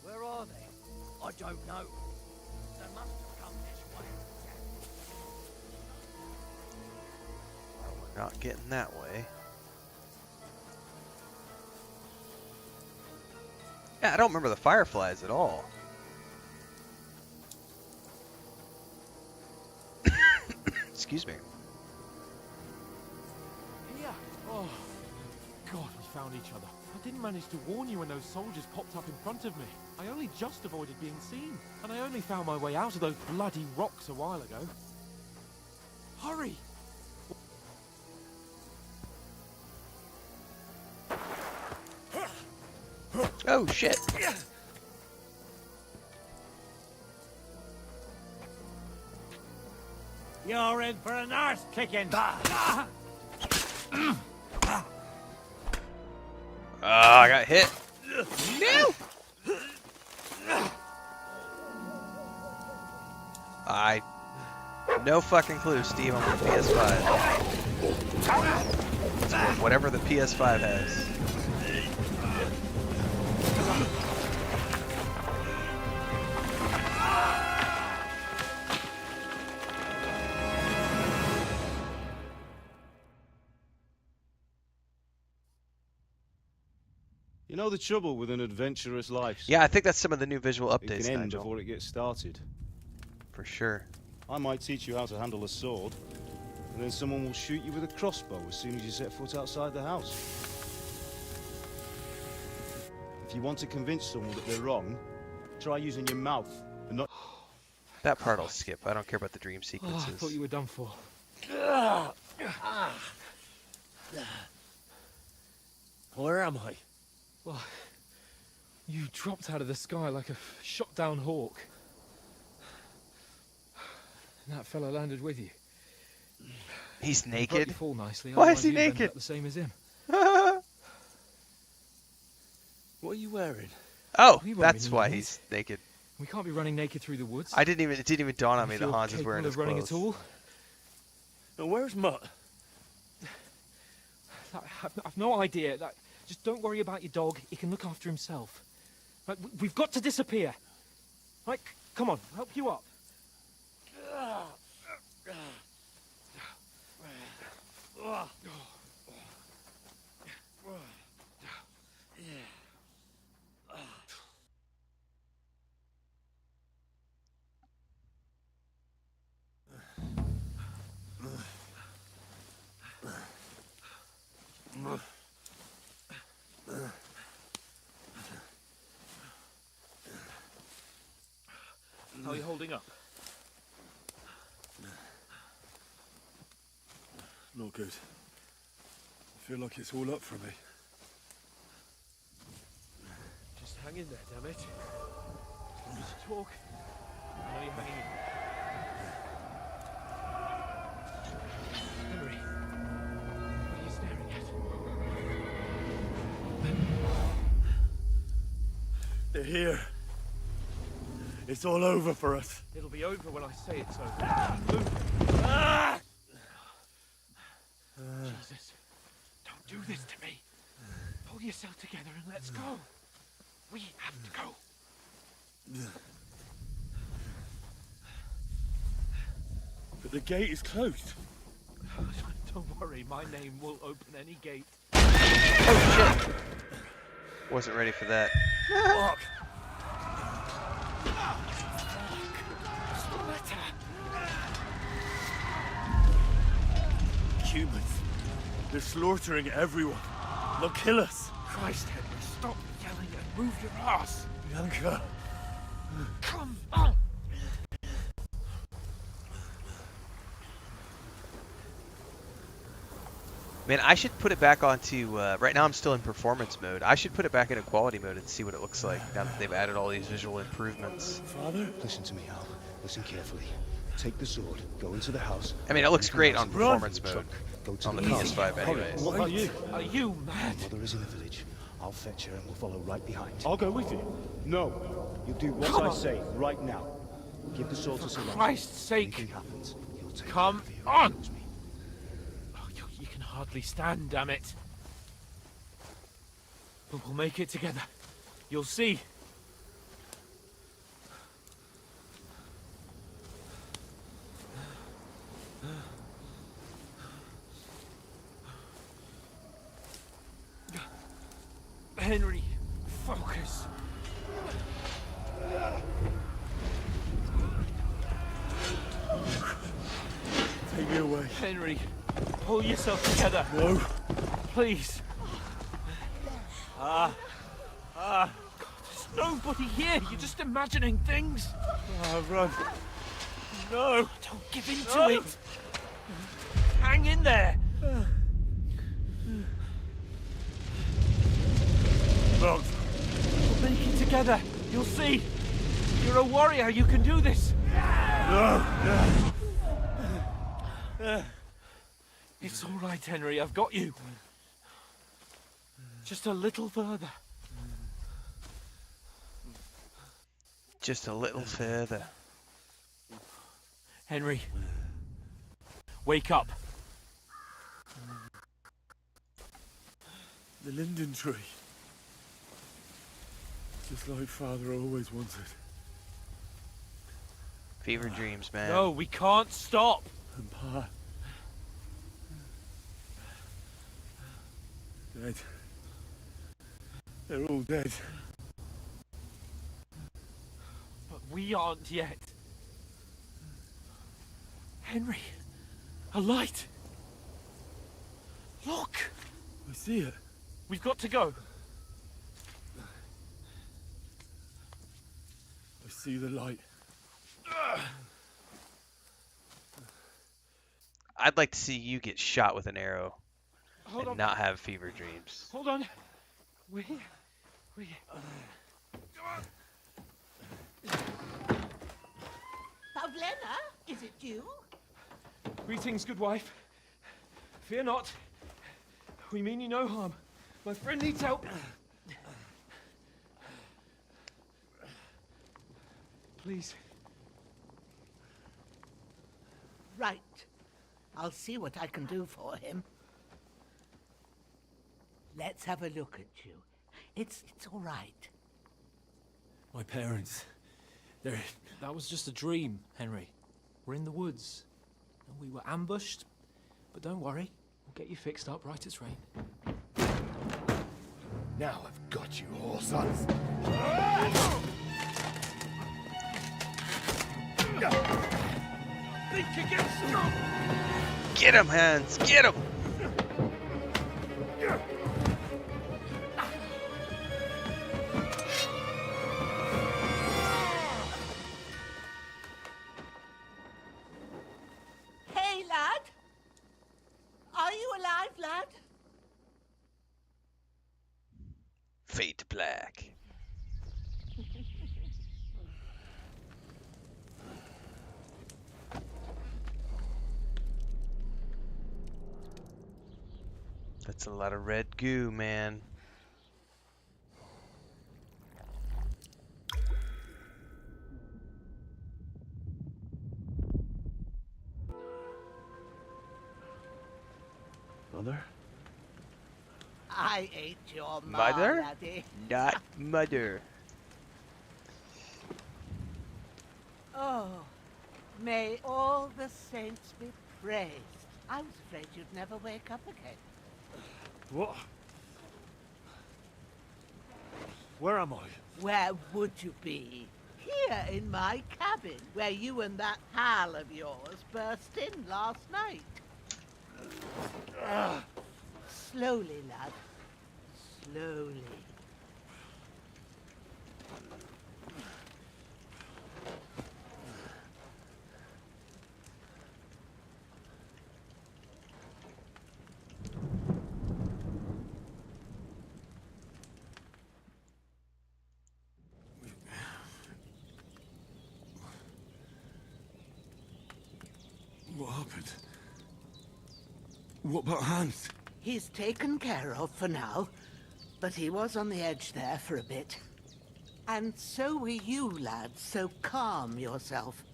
Where are they? I don't know. They must have come this way. Well, we're not getting that way. Yeah, I don't remember the fireflies at all. Excuse me. Here! Oh, God, we found each other. I didn't manage to warn you when those soldiers popped up in front of me. I only just avoided being seen. And I only found my way out of those bloody rocks a while ago. Hurry! Oh, shit. You're in for an arse kicking. I got hit. No! No fucking clue, Steve, on the PS5. Whatever the PS5 has. You know the trouble with an adventurous life? Yeah, I think that's some of the new visual updates, It can end Nigel. before it gets started. For sure. I might teach you how to handle a sword. and then someone will shoot you with a crossbow as soon as you set foot outside the house. If you want to convince someone that they're wrong, try using your mouth and not... That part I'll skip. I don't care about the dream Oh, sequences. I thought you were done for. Where am I? Well, you dropped out of the sky like a shot-down hawk. And that fella landed with you. He's You broke naked? your fall nicely. Why is otherwise he you'd end naked? up the same as him. What are you wearing? Oh, We won't be that's why needing he's naked. We can't be running naked through the woods. It didn't even dawn on me If that you're Hans is capable wearing his of running clothes. at all. Now, where's Mutt? I've no idea. Just don't worry about your dog. He can look after himself. Right, we've got to disappear. Right, come on, I'll help you up. How are you holding up? Not good. I feel like it's all up for me. Just hang in there, damn it. Just talk. I know you're hanging in. Henry, what are you staring at? They're here. It's all over for us. It'll be over when I say it's over. Move. Ah! Jesus, don't do this to me. Pull yourself together and let's go. We have to go. But the gate is closed. Don't worry, my name will open any gate. Oh shit! Wasn't ready for that. Fuck! Humans. They're slaughtering everyone. They'll kill us. Christ, Henry, stop yelling and move your ass. Bianca. Come on. Man, I should put it back onto, right now I'm still in performance mode. I should put it back into quality mode and see what it looks like now that they've added all these visual improvements. Father? Listen to me, Al. Listen carefully. Take the sword, go into the house. I mean, it looks great on Run. performance mode Go to on the the car. PS5 anyways. What are you? Are you mad? Mother is in the village. I'll fetch her and we'll follow right behind. I'll go with you. No. You do what Come I on. say right now. Give the sword to Salah. Christ's sake. Anything happens, he'll take Come care of you. on. He knows me. Oh, you can hardly stand, damn it. But we'll make it together. You'll see. Henry, focus. Take me away. Henry, pull yourself together. No. Please. God, there's nobody here. You're just imagining things. Run. No, don't give in to it. Hang in there. Mount. We'll make it together. You'll see. You're a warrior. You can do this. No. It's all right, Henry. I've got you. Just a little further. Just a little further. Henry, wake up. The linden tree. Just like Father always wanted. Fever dreams, man. No, we can't stop. And Pa. Dead. They're all dead. But we aren't yet. Henry, A light! Look! I see it. We've got to go. I see the light. I'd like to see you get shot with an arrow Hold and on. not have fever dreams. Hold on. We. Pavlena, is it you? Greetings, good wife. Fear not. We mean you no harm. My friend needs help. Please. Right. I'll see what I can do for him. Let's have a look at you. It's all right. My parents. They're... That was just a dream, Henry. We're in the woods. And we were ambushed. But don't worry. We'll get you fixed up right as rain. Now I've got you, all sons. Think against them! Get him, Hans! Get him! Hey, lad! Are you alive, lad? Fade to black. That's a lot of red goo, man. Mother? I ain't your Mother? laddie. Not mother. Oh, may all the saints be praised. I was afraid you'd never wake up again. What? Where am I? Where would you be? Here in my cabin, where you and that pal of yours burst in last night. Slowly, lad. Slowly. What happened? What about Hans? He's taken care of for now, but he was on the edge there for a bit. And so were you, lad, so calm yourself.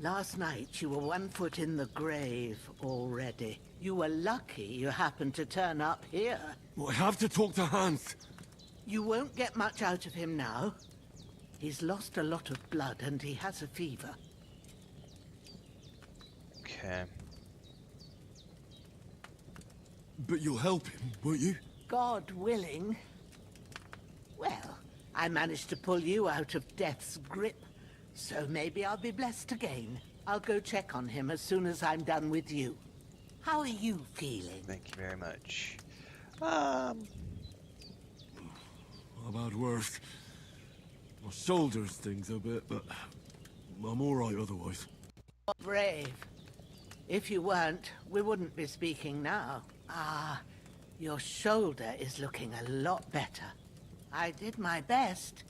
Last night you were 1 foot in the grave already. You were lucky you happened to turn up here. Well, I have to talk to Hans. You won't get much out of him now. He's lost a lot of blood and he has a fever. Okay. But you'll help him, won't you? God willing. Well, I managed to pull you out of death's grip, so maybe I'll be blessed again. I'll go check on him as soon as I'm done with you. How are you feeling? Thank you very much. How about worse? My shoulder stings a bit, but I'm all right otherwise. Brave. If you weren't, we wouldn't be speaking now. Ah, your shoulder is looking a lot better. I did my best,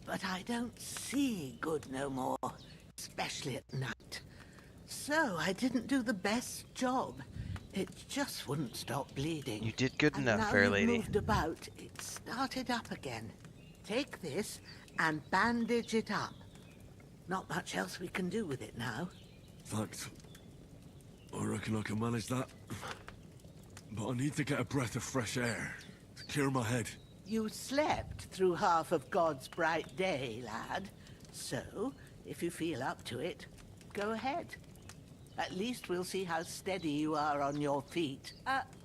but I don't see good no more, especially at night. So I didn't do the best job. It just wouldn't stop bleeding. You did good enough, now fair you've lady. moved about, it started up again. Take this and bandage it up. Not much else we can do with it now. Thanks. I reckon I can manage that. But I need to get a breath of fresh air to clear my head. You slept through half of God's bright day, lad. So, if you feel up to it, go ahead. At least we'll see how steady you are on your feet.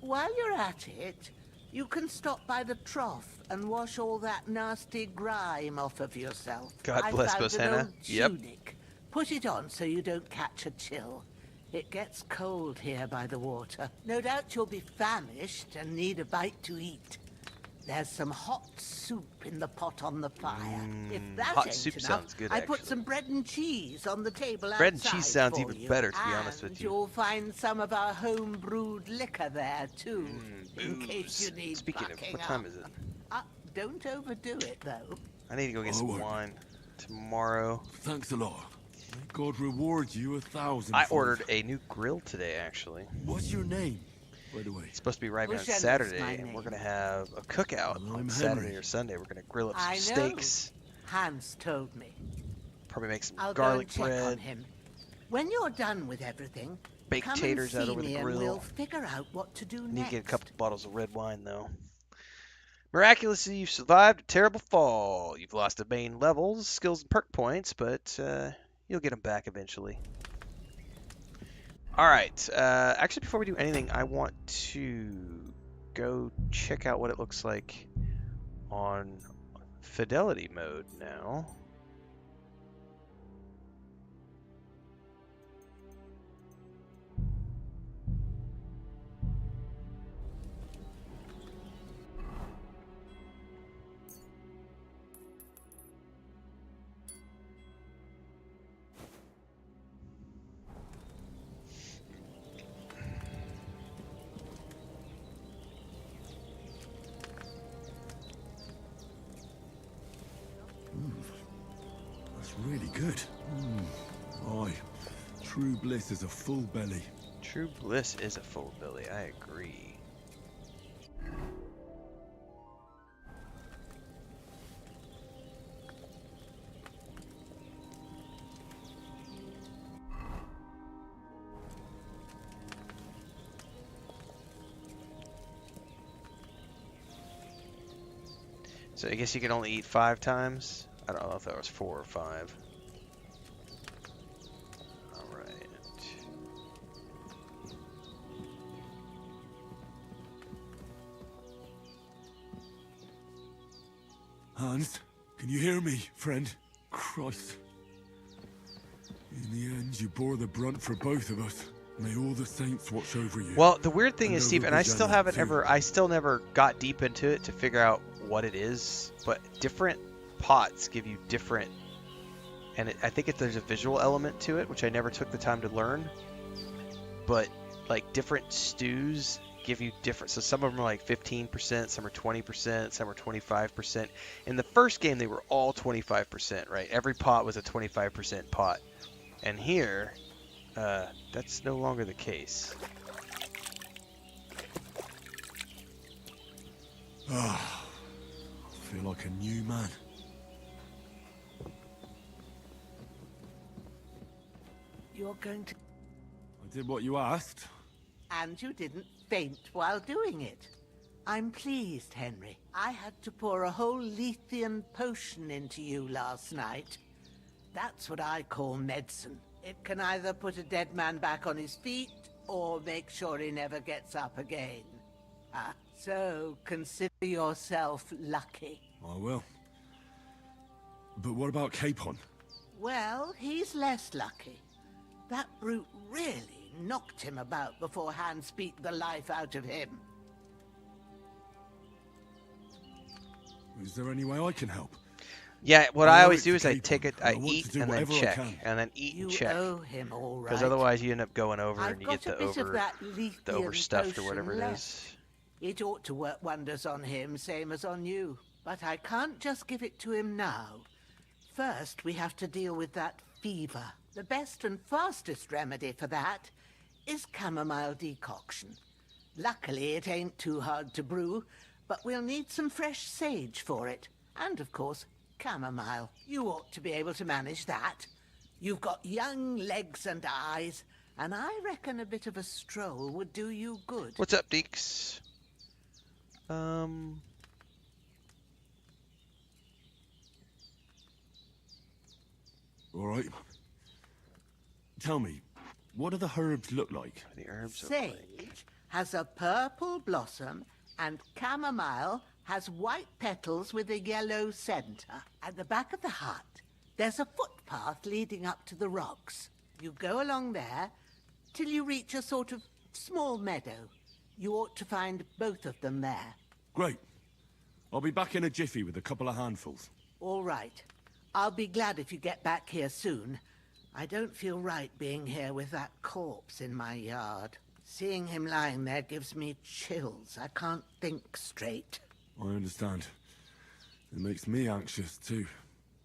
While you're at it, you can stop by the trough and wash all that nasty grime off of yourself. God bless I found Miss an Hannah. old Yep. tunic. Put it on so you don't catch a chill. It gets cold here by the water. No doubt you'll be famished and need a bite to eat. There's some hot soup in the pot on the fire. If that hot ain't soup enough, sounds good, I put actually. some bread and cheese on the table Bread and outside cheese sounds for even you. better, to be honest with you. You'll find some of our home-brewed liquor there, too, in case you need Speaking of, bucking what time up. is it? Don't overdo it, though. I need to go get some wine tomorrow. Thanks a lot. God reward you 1,000. I ordered a new grill today, actually. What's your name, by the way? It's supposed to be arriving on Wish's Saturday, my and we're name. going to have a cookout on I'm Saturday Henry. or Sunday. We're going to grill up some I know. steaks, Hans told me. probably make some I'll garlic go and check on bread, him. When you're done with everything, baked come taters and out see over the me and grill. we'll figure out what to do Need next. to get a couple bottles of red wine, though. Miraculously, you've survived a terrible fall. You've lost the main levels, skills, and perk points, but you'll get them back eventually. Alright, actually before we do anything, I want to go check out what it looks like on fidelity mode now. That's really good. Aye. True bliss is a full belly. True bliss is a full belly, I agree. So I guess you can only eat 5 times? I don't know if that was 4 or 5. Alright. Hans, can you hear me, friend? Christ. In the end, you bore the brunt for both of us. May all the saints watch over you. Well, the weird thing is, over Steve, and I still Bajana, haven't too. I still never got deep into it to figure out what it is, but different pots give you different, and I think there's a visual element to it, which I never took the time to learn, but like different stews give you different, so some of them are like 15%, some are 20%, some are 25%. In the first game, they were all 25%, right? Every pot was a 25% pot, and here, that's no longer the case. Ah, I feel like a new man. You're going to... I did what you asked. And you didn't faint while doing it. I'm pleased, Henry. I had to pour a whole Lethean potion into you last night. That's what I call medicine. It can either put a dead man back on his feet, or make sure he never gets up again. So consider yourself lucky. I will. But what about Capon? Well, he's less lucky. That brute really knocked him about before Hans beat the life out of him. Is there any way I can help? Yeah, what I I owe always it do to is I Capon, take it, and I I want to eat do and then whatever I check, can. and then eat You and check. owe him all right. Because otherwise you end up going over I've and you got get a bit of that the Lethean overstuffed or potion whatever it left. is. It ought to work wonders on him, same as on you. But I can't just give it to him now. First, we have to deal with that fever. The best and fastest remedy for that is chamomile decoction. Luckily, it ain't too hard to brew, but we'll need some fresh sage for it. And, of course, chamomile. You ought to be able to manage that. You've got young legs and eyes, and I reckon a bit of a stroll would do you good. What's up, Deeks? All right. Tell me, what do the herbs look like? The herbs are Sage has a purple blossom, and chamomile has white petals with a yellow center. At the back of the hut, there's a footpath leading up to the rocks. You go along there, till you reach a sort of small meadow. You ought to find both of them there. Great. I'll be back in a jiffy with a couple of handfuls. All right. I'll be glad if you get back here soon. I don't feel right being here with that corpse in my yard. Seeing him lying there gives me chills. I can't think straight. I understand. It makes me anxious, too.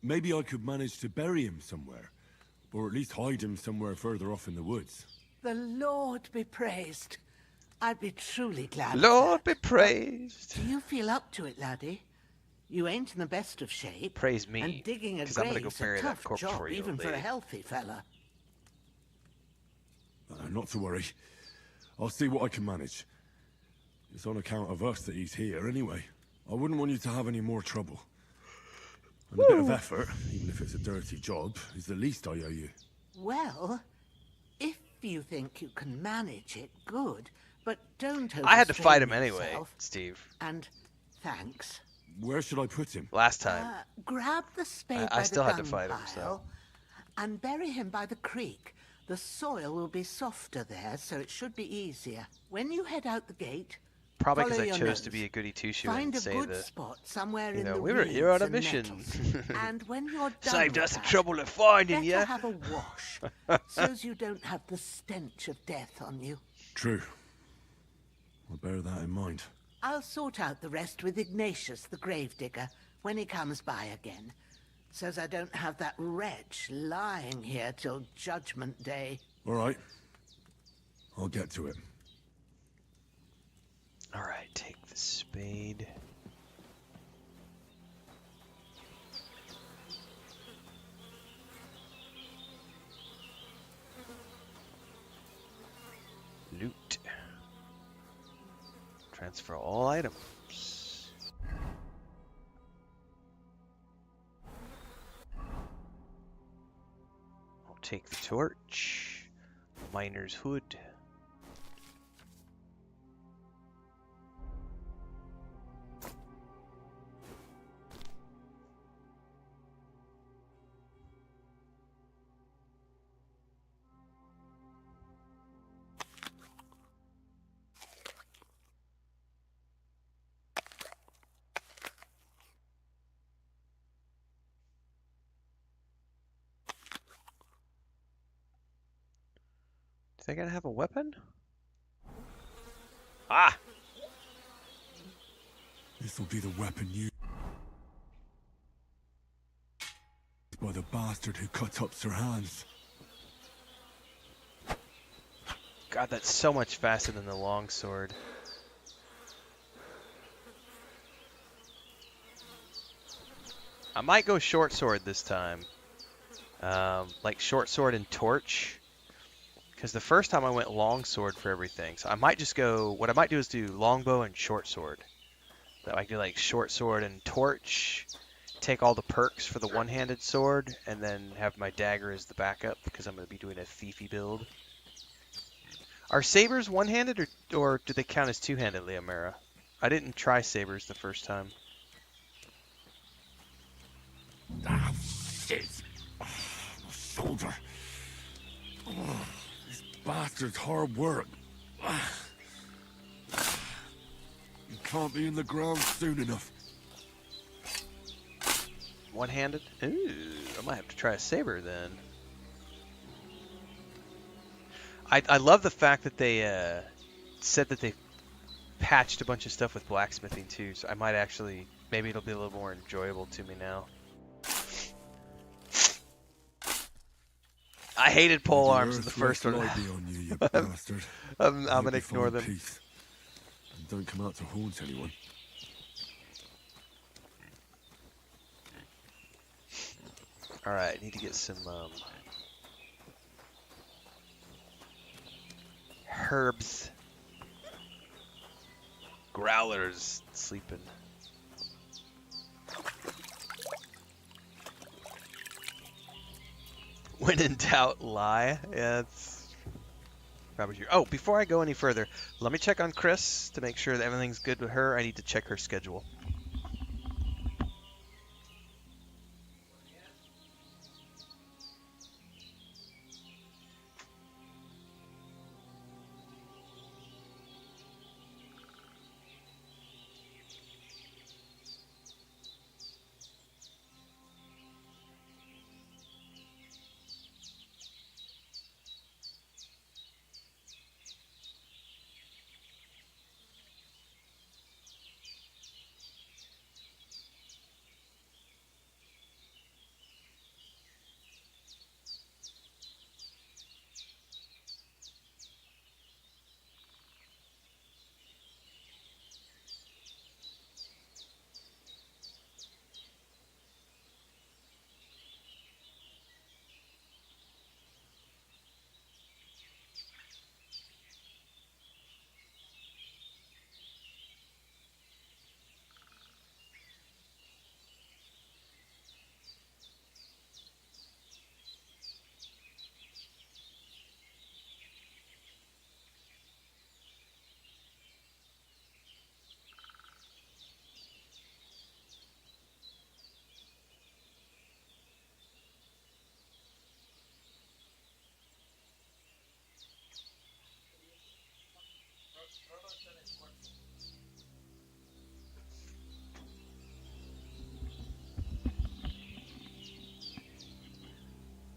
Maybe I could manage to bury him somewhere. Or at least hide him somewhere further off in the woods. The Lord be praised. I'd be truly glad. Lord be praised. Do you feel up to it, laddie? You ain't in the best of shape. Praise me. And digging a 'cause I'm gonna go grave's bury a that tough corpse job, for you, even old for a lady. healthy fella. Not to worry. I'll see what I can manage. It's on account of us that he's here, anyway. I wouldn't want you to have any more trouble. And a bit of effort, even if it's a dirty job, is the least I owe you. Well, if you think you can manage it, good. But don't I had to fight overstrain him anyway, yourself. Steve. And thanks. Where should I put him? Last time. Grab the spade I by still the had to dung fight him, pile and bury him by the creek. The soil will be softer there, so it should be easier. When you head out the gate, Probably because follow I your chose to nose. be a goody two shoe Find and a say good that, spot somewhere you in know, the we were here on a reeds and mission. nettles. And when you're done Saved with us the that, trouble of finding better you. have a wash, so's you don't have the stench of death on you. True. I'll bear that in mind. I'll sort out the rest with Ignatius, the gravedigger, when he comes by again, so's I don't have that wretch lying here till Judgment Day. All right. I'll get to it. All right, take the spade. Loot. Transfer all items. I'll take the torch. Miner's hood. Is I gonna have a weapon? Ah! This'll be the weapon used by the bastard who cut up Sir Hans. God, that's so much faster than the longsword. I might go short sword this time. Like short sword and torch. Because the first time I went long sword for everything. So I might just go, what I might do is do longbow and short sword. So I do like short sword and torch, take all the perks for the one-handed sword, and then have my dagger as the backup because I'm going to be doing a thiefy build. Are sabers one-handed or do they count as two-handed, Leomera? I didn't try sabers the first time. Ah, shit. Oh, my shoulder. Oh, this bastard's hard work. You can't be in the ground soon enough. One-handed? Ooh, I might have to try a saber then. I love the fact that they said that they patched a bunch of stuff with blacksmithing too, so I might actually, maybe it'll be a little more enjoyable to me now. I hated pole arms in the first one. On you, you bastard. I'm gonna ignore them. Peace. And don't come out to haunt anyone. Alright, I need to get some herbs. Growlers sleeping. When in doubt, lie. Yeah, it's probably true. Oh, before I go any further, let me check on Chris to make sure that everything's good with her. I need to check her schedule.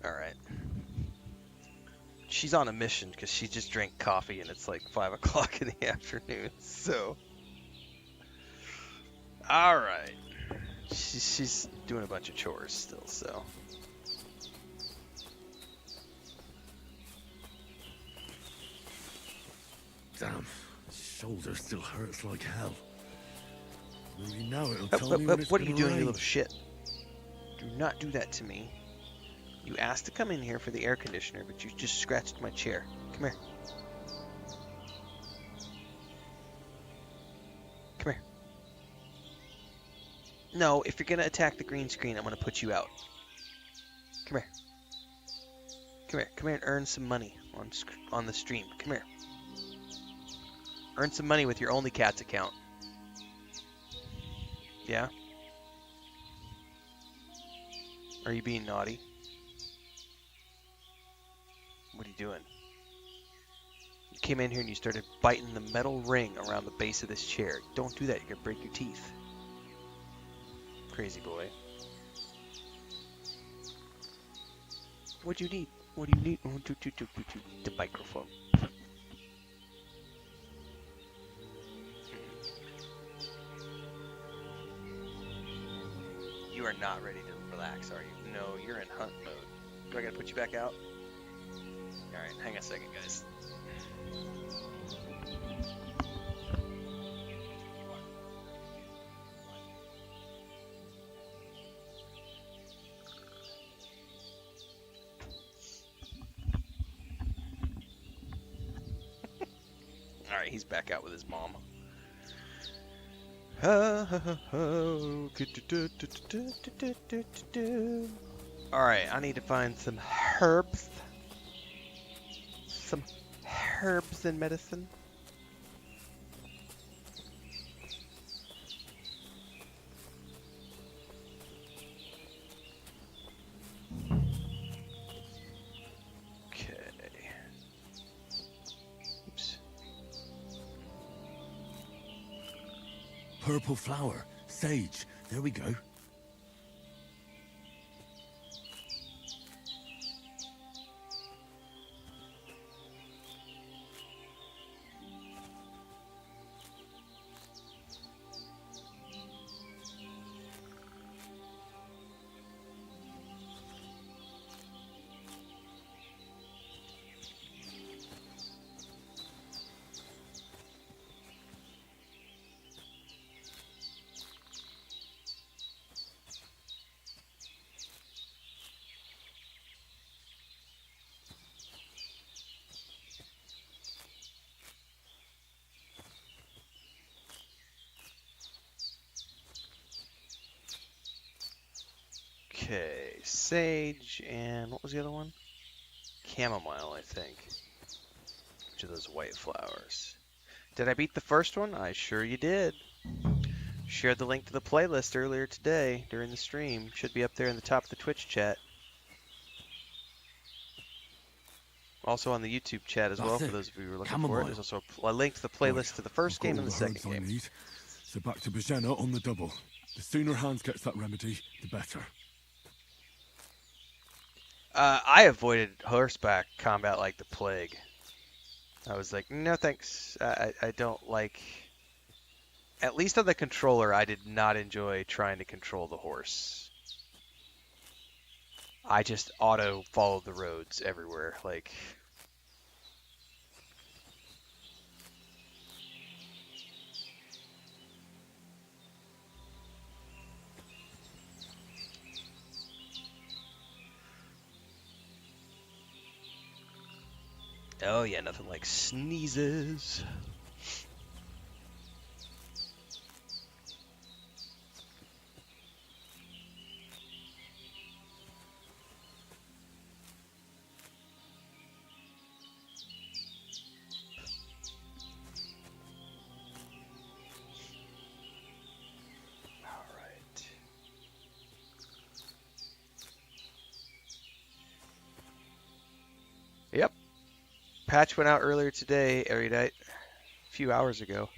Alright. She's on a mission because she just drank coffee and it's like 5 o'clock in the afternoon, so. Alright. She's doing a bunch of chores still, so. Damn, shoulder still hurts like hell. You know it'll tell me when it's What are you gonna doing, you rain. little shit? Do not do that to me. You asked to come in here for the air conditioner, but you just scratched my chair. Come here. Come here. No, if you're gonna attack the green screen, I'm gonna put you out. Come here. Come here. Come here and earn some money on the stream. Come here. Earn some money with your Only Cats account. Yeah? Are you being naughty? What are you doing? You came in here and you started biting the metal ring around the base of this chair. Don't do that, you're gonna break your teeth. Crazy boy. What do you need? What do you need? Oh, the microphone. You are not ready to relax, are you? No, you're in hunt mode. Do I gotta put you back out? Alright, hang on a second, guys. Alright, he's back out with his mom. Alright, I need to find some herbs. Some herbs and medicine. Okay. Oops. Purple flower, sage. There we go. Okay, sage, and what was the other one? Chamomile, I think. Which are those white flowers. Did I beat the first one? I sure you did. Shared the link to the playlist earlier today during the stream. Should be up there in the top of the Twitch chat. Also on the YouTube chat as well, for those of you who are looking for it. There's also a link to the playlist to the first game and the second game. Need. So back to Bajena on the double. The sooner Hans gets that remedy, the better. I avoided horseback combat like the plague. I was like, no thanks. I don't like... At least on the controller, I did not enjoy trying to control the horse. I just auto followed the roads everywhere. Like... Oh yeah, nothing like sneezes. Alright. Yep. Patch went out earlier today, Erudite. few hours ago.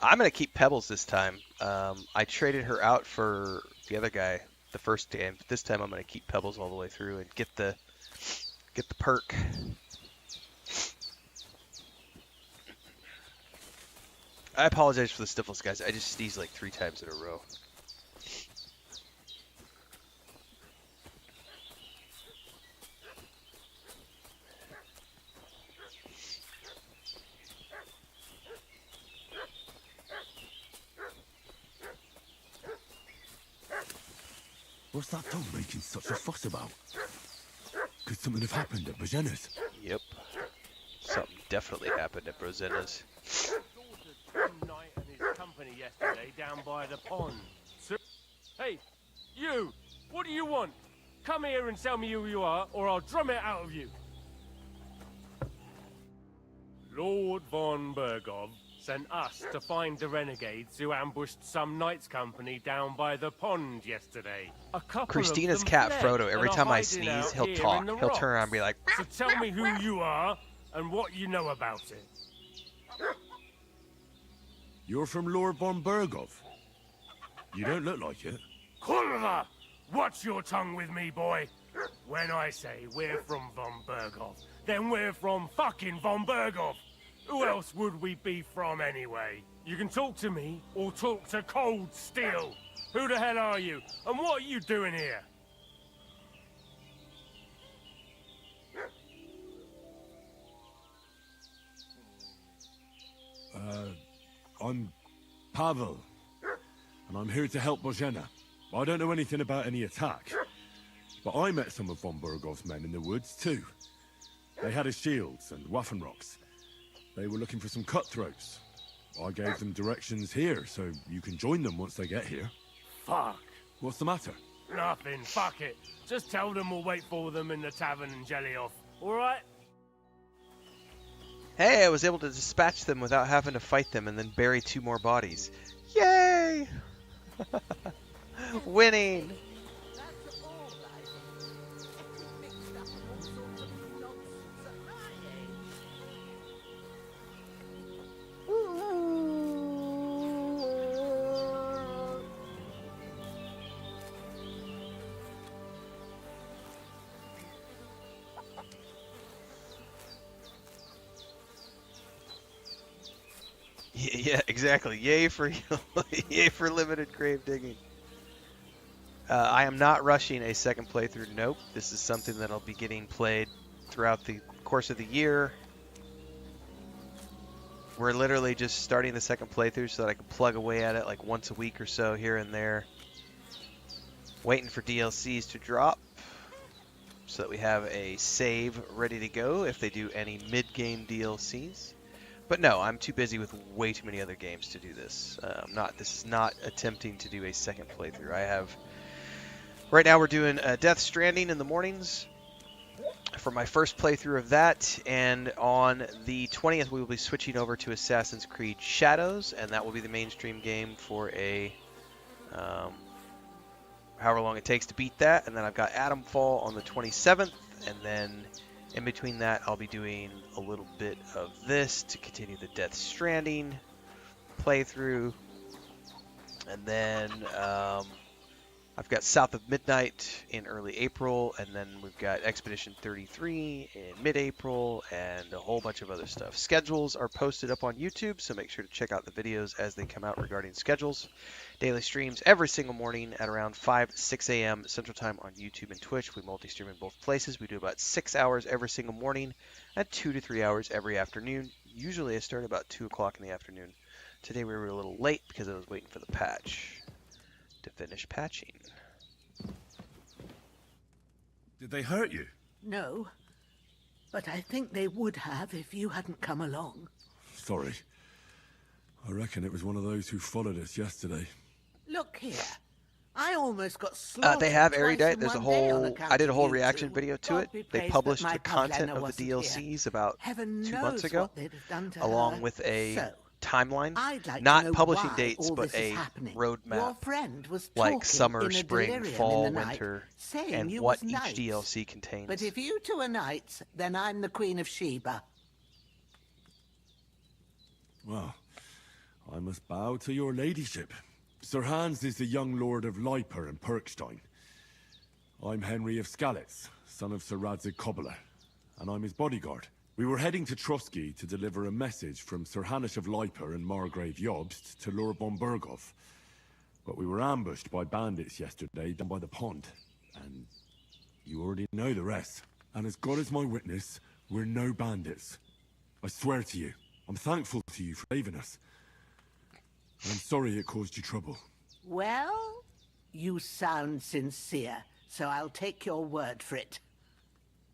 I'm gonna keep Pebbles this time. I traded her out for the other guy the first game, but this time I'm gonna keep Pebbles all the way through and get the perk. I apologize for the stiffness, guys. I just sneezed like 3 times in a row. What's that dog making such a fuss about? Could something have happened at Bajena's? Yep. Something definitely happened at Rosena's. Knight and his company yesterday down by the pond. Hey, you! What do you want? Come here and tell me who you are, or I'll drum it out of you. Lord von Bergov sent us to find the renegades who ambushed some knight's company down by the pond yesterday. A couple Christina's of them cat fled Frodo, every and are time I hiding sneeze, out he'll here talk. in the He'll turn around and rocks. be like, So tell me who you are and what you know about it. You're from Lord von Bergov. You don't look like it. Kurva! Watch your tongue with me, boy. When I say we're from von Bergov, then we're from fucking von Bergov. Who else would we be from anyway? You can talk to me or talk to cold steel. Who the hell are you? And what are you doing here? I'm Pavel, and I'm here to help Bozhena. I don't know anything about any attack, but I met some of von Bergov's men in the woods too. They had his shields and Waffenrocks. They were looking for some cutthroats. I gave them directions here, so you can join them once they get here. Fuck. What's the matter? Nothing. Fuck it. Just tell them we'll wait for them in the tavern and jelly off. All right? hey, I was able to dispatch them without having to fight them and then bury 2 more bodies. Yay! Winning! Yeah, exactly. Yay for yay for limited grave digging. I am not rushing a second playthrough. Nope. This is something that'll be getting played throughout the course of the year. We're literally just starting the second playthrough so that I can plug away at it like once a week or so here and there. Waiting for DLCs to drop so that we have a save ready to go if they do any mid-game DLCs. But no, I'm too busy with way too many other games to do this. This is not attempting to do a second playthrough. I have... Right now we're doing Death Stranding in the mornings for my first playthrough of that, and on the 20th we will be switching over to Assassin's Creed Shadows, and that will be the mainstream game for a however long it takes to beat that. And then I've got Atomfall on the 27th, and then in between that I'll be doing a little bit of this to continue the Death Stranding playthrough, and then I've got South of Midnight in early April, and then we've got Expedition 33 in mid-April, and a whole bunch of other stuff. Schedules are posted up on YouTube, so make sure to check out the videos as they come out regarding schedules. Daily streams every single morning at around 6 a.m. Central Time on YouTube and Twitch. We multi-stream in both places. We do about 6 hours every single morning and 2 to 3 hours every afternoon. Usually I start about 2 o'clock in the afternoon. Today we were a little late because I was waiting for the patch to finish patching. Did they hurt you? No, but I think they would have if you hadn't come along. Sorry. I reckon it was one of those who followed us yesterday. Look here. I almost got slaughtered. They have twice Erudite. in There's a one day on whole... account I did a of whole you reaction two. video to God it. be They praised published that my the content Pavlena of the wasn't DLCs here. about Heaven 2 knows months ago, what they'd have done to along her. with a So, timeline, I'd like to not know publishing why dates, all but this is a happening. Your roadmap, friend was like talking summer, in a spring, delirium fall, in the night, winter, saying and you what was each knights. DLC contains. But if you two are knights, then I'm the Queen of Sheba. Well, I must bow to your ladyship. Sir Hans is the young lord of Leiper and Perkstein. I'm Henry of Skalitz, son of Sir Radzig Cobbler, and I'm his bodyguard. We were heading to Trosky to deliver a message from Sir Hanush of Leiper and Margrave Jobst to Lord von Berghoff. But we were ambushed by bandits yesterday down by the pond, and you already know the rest. And as God is my witness, we're no bandits. I swear to you, I'm thankful to you for saving us. And I'm sorry it caused you trouble. Well, you sound sincere, so I'll take your word for it.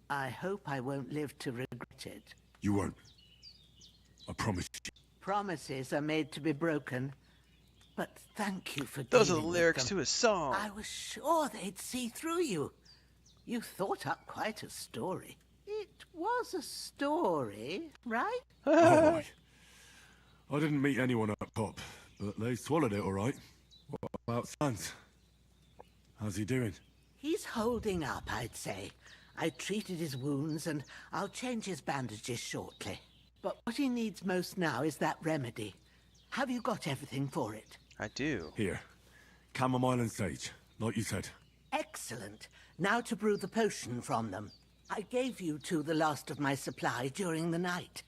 I hope I won't live to regret it. You won't. I promise you. Promises are made to be broken, but thank you for Those are the dealing with lyrics them. to a song. I was sure they'd see through you. You thought up quite a story. It was a story, right? Oh, I didn't meet anyone up top, but they swallowed it all right. What about Sans? How's he doing? He's holding up, I'd say. I treated his wounds, and I'll change his bandages shortly. But what he needs most now is that remedy. Have you got everything for it? I do. Here. Chamomile and sage, like you said. Excellent. Now to brew the potion from them. I gave you two the last of my supply during the night.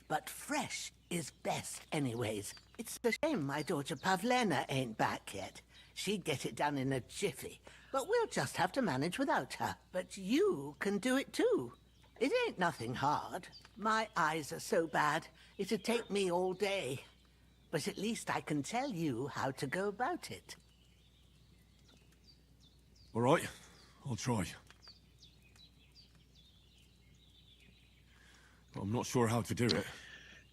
But fresh is best anyways. It's a shame my daughter Pavlena ain't back yet. She'd get it done in a jiffy. But we'll just have to manage without her. But you can do it too. It ain't nothing hard. My eyes are so bad, it'd take me all day. But at least I can tell you how to go about it. All right, I'll try. But I'm not sure how to do it.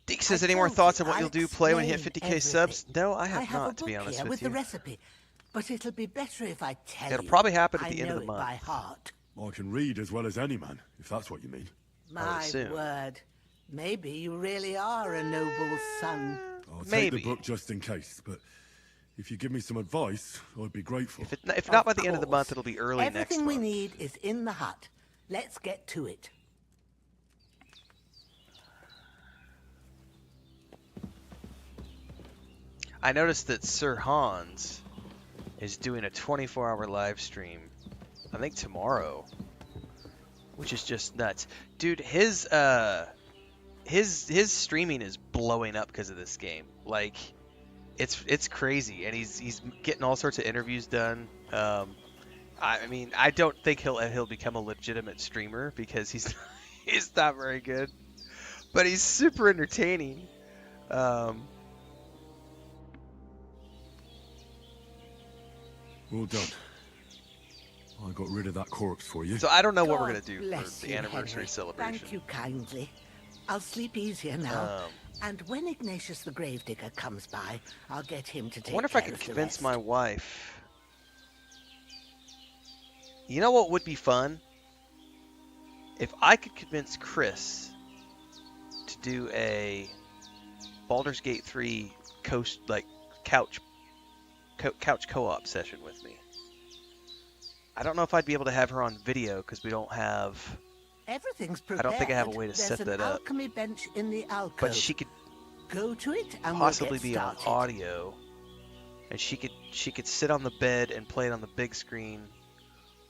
Deke says, any more thoughts on what you'll do play when you hit 50k subs? No, I have have not, to be honest with the you. recipe, but it'll be better if I tell you. It'll probably happen at I the end of know the it month. by heart. I can read as well as any man, if that's what you mean. My word. Maybe you really are a noble son. I'll take the book just in case, but if you give me some advice, I'd be grateful. If not by the end of the month, it'll be early next Everything we month. need is in the hut. Let's get to it. I noticed that Sir Hans is doing a 24-hour live stream, I think tomorrow, which is just nuts. Dude, his streaming is blowing up because of this game. Like, it's crazy, and he's getting all sorts of interviews done. I mean, I don't think he'll become a legitimate streamer because he's not very good, but he's super entertaining. Well done. I got rid of that corpse for you. So I don't know what we're God gonna do bless for you, the anniversary Henry. celebration. Thank you kindly. I'll sleep easier now. And when Ignatius the Gravedigger comes by, I'll get him to take I wonder if I care could of the convince rest. my wife. You know what would be fun? If I could convince Chris to do a Baldur's Gate 3 couch co-op session with me. I don't know if I'd be able to have her on video because we don't have. Everything's I prepared. don't think I have a way to There's set an that up. alchemy bench in the alcove. But she could go to it and possibly we'll get be on started. audio, and she could sit on the bed and play it on the big screen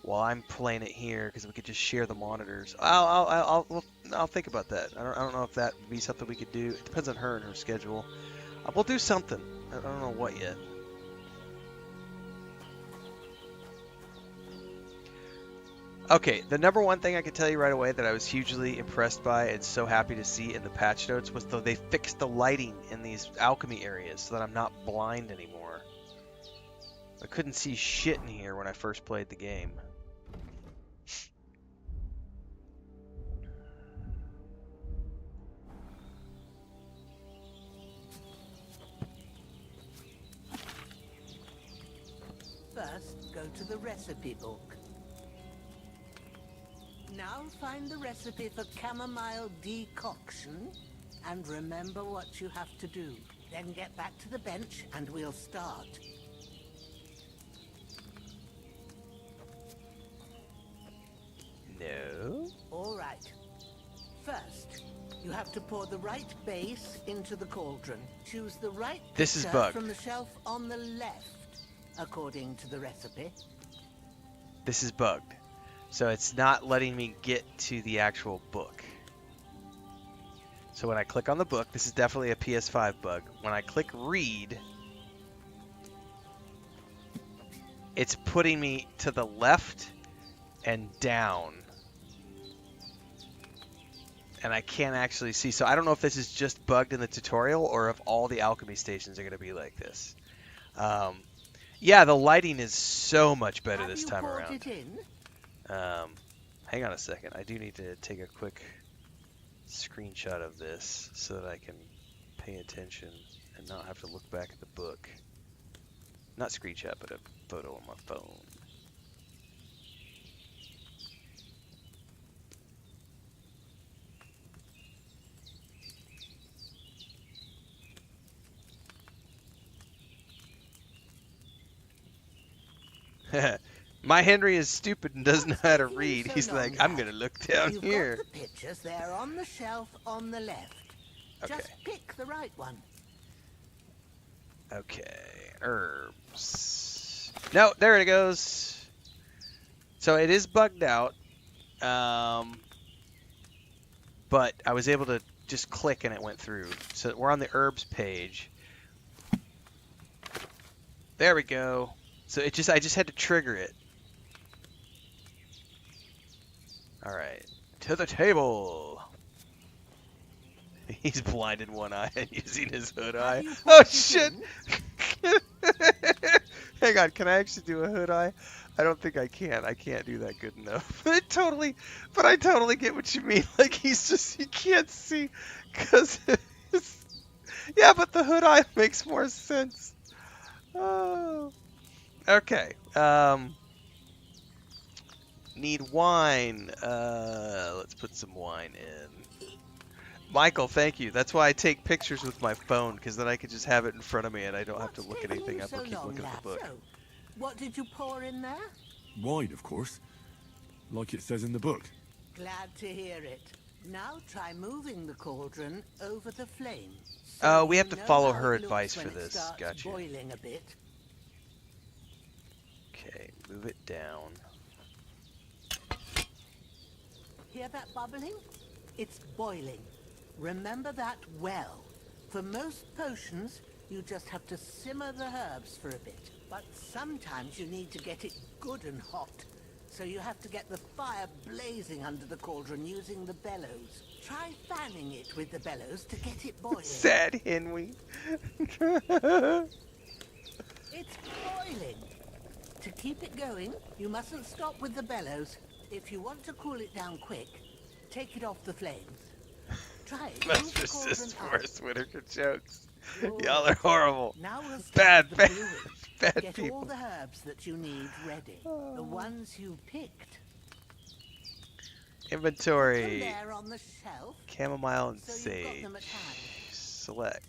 while I'm playing it here because we could just share the monitors. I'll think about that. I don't know if that would be something we could do. It depends on her and her schedule. We'll do something. I don't know what yet. Okay, the number one thing I can tell you right away that I was hugely impressed by and so happy to see in the patch notes was though they fixed the lighting in these alchemy areas so that I'm not blind anymore. I couldn't see shit in here when I first played the game. First, go to the recipe book. Now find the recipe for chamomile decoction, and remember what you have to do. Then get back to the bench and we'll start. No. All right. First, you have to pour the right base into the cauldron. Choose the right This is picture bugged. from the shelf on the left, according to the recipe. This is bugged. So it's not letting me get to the actual book. So when I click on the book, this is definitely a PS5 bug. When I click read, it's putting me to the left and down. And I can't actually see. So I don't know if this is just bugged in the tutorial or if all the alchemy stations are going to be like this. Yeah, the lighting is so much better this time around. Hang on a second. I do need to take a quick screenshot of this so that I can pay attention and not have to look back at the book. Not screenshot, but a photo on my phone. My Henry is stupid and doesn't know how to read. He's like, I'm gonna look down here. You've got the pictures there on the shelf on the left. Okay. Just pick the right one. Okay, herbs. No, there it goes. So it is bugged out. But I was able to just click and it went through. So we're on the herbs page. There we go. So I just had to trigger it. All right, to the table. He's blind in one eye and using his hood eye. Oh shit! Hang on, can I actually do a hood eye? I don't think I can. I can't do that good enough. But I totally get what you mean. Like he can't see, cause yeah, but the hood eye makes more sense. Oh. Okay. Need wine. Let's put some wine in. Michael, thank you. That's why I take pictures with my phone, because then I can just have it in front of me and I don't have to look at anything up or keep looking at the book. What did you pour in there? Wine, of course. Like it says in the book. Glad to hear it. Now try moving the cauldron over the flame. Oh, we have to follow her advice for this. Gotcha. Boiling a bit. Okay, move it down. Hear that bubbling? It's boiling. Remember that well. For most potions, you just have to simmer the herbs for a bit. But sometimes you need to get it good and hot. So you have to get the fire blazing under the cauldron using the bellows. Try fanning it with the bellows to get it boiling. Sad Henry. It's boiling. To keep it going, you mustn't stop with the bellows. If you want to cool it down quick, take it off the flames. Try it. Must resist worse Whitaker jokes. Y'all are horrible. Now we'll start Bad, the bad, brewing. bad Get people. all the herbs that you need ready. The ones you picked. Inventory. Put them there on the shelf, Chamomile and so you've got sage. them at hand. Select.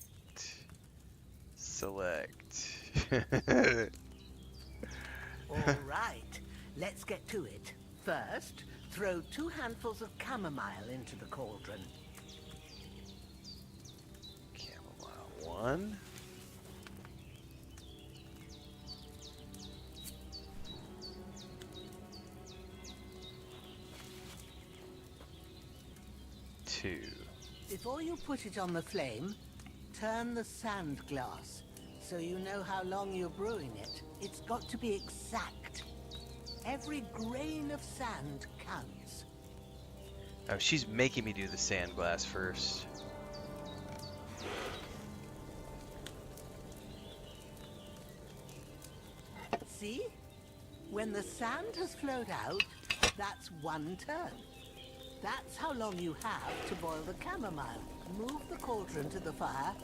All right, let's get to it. First, throw 2 handfuls of chamomile into the cauldron. Chamomile 1. Two. Before you put it on the flame, turn the sand glass so you know how long you're brewing it. It's got to be exact. Every grain of sand counts. Oh, she's making me do the sand glass first. See? When the sand has flowed out, that's 1 turn. That's how long you have to boil the chamomile. Move the cauldron to the fire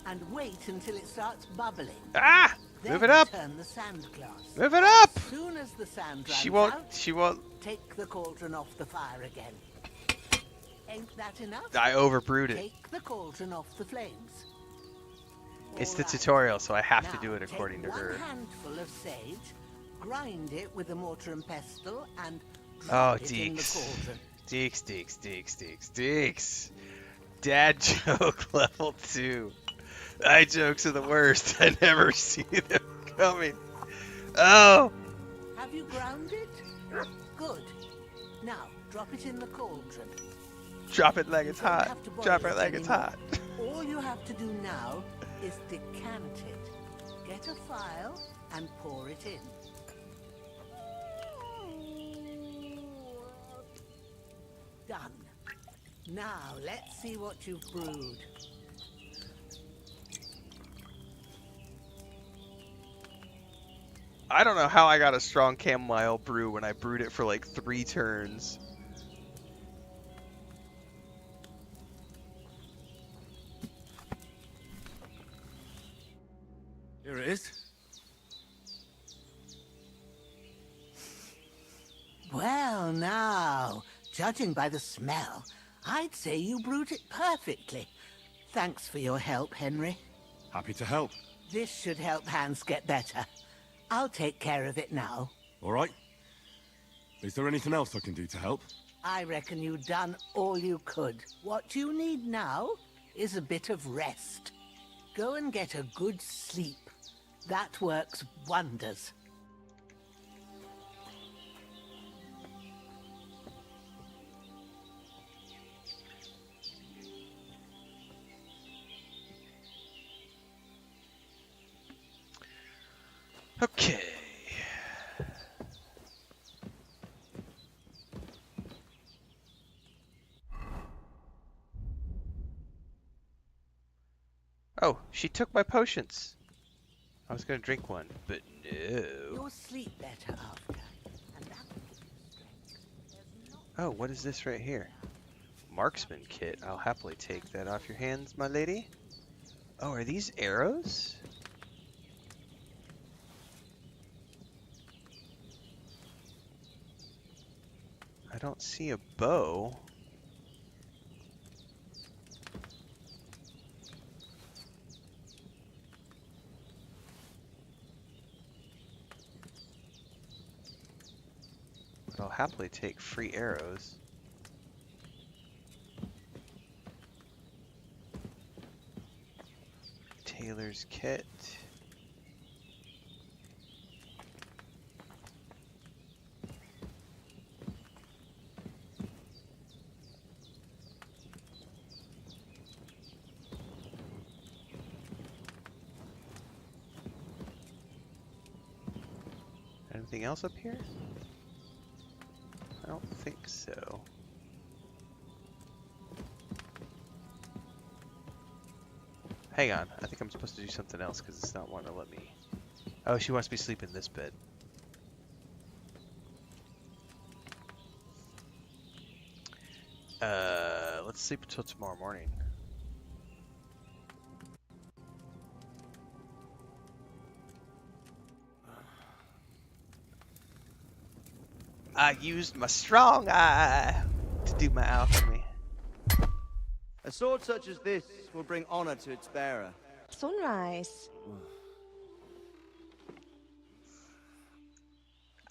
and wait until it starts bubbling. Ah! Then Move it up! Turn the sand glass. Move it up! As soon as the sand runs She won't. out, She won't. take the cauldron off the fire again. Ain't that enough? I overbrewed it. Take the cauldron off the flames. It's the All right. tutorial, so I have Now, to do it according to take her. one handful of sage, grind it with a mortar and pestle, and Oh, drop it in the Deeks. cauldron. Deeks. Dad joke level 2. I jokes are the worst. I never see them coming. Oh! Have you ground it? Good. Now, drop it in the cauldron. Drop it like it's You don't hot. have to boil Drop it like it's anymore. hot. All you have to do now is decant it. Get a file and pour it in. Done. Now, let's see what you've brewed. I don't know how I got a strong chamomile brew when I brewed it for like 3 turns. Here it is. Well, now, judging by the smell, I'd say you brewed it perfectly. Thanks for your help, Henry. Happy to help. This should help Hans get better. I'll take care of it now. All right. Is there anything else I can do to help? I reckon you've done all you could. What you need now is a bit of rest. Go and get a good sleep. That works wonders. Okay. Oh, she took my potions. I was gonna drink one, but no. You'll sleep better after. And that will give you strength. Oh, what is this right here? Marksman kit. I'll happily take that off your hands, my lady. Oh, are these arrows? I don't see a bow. But I'll happily take free arrows. Tailor's kit. Anything else up here? I don't think so. Hang on, I think I'm supposed to do something else because it's not wanting to let me. Oh, she wants me to sleep in this bed. Let's sleep until tomorrow morning. I used my strong eye to do my alchemy. A sword such as this will bring honor to its bearer. Sunrise.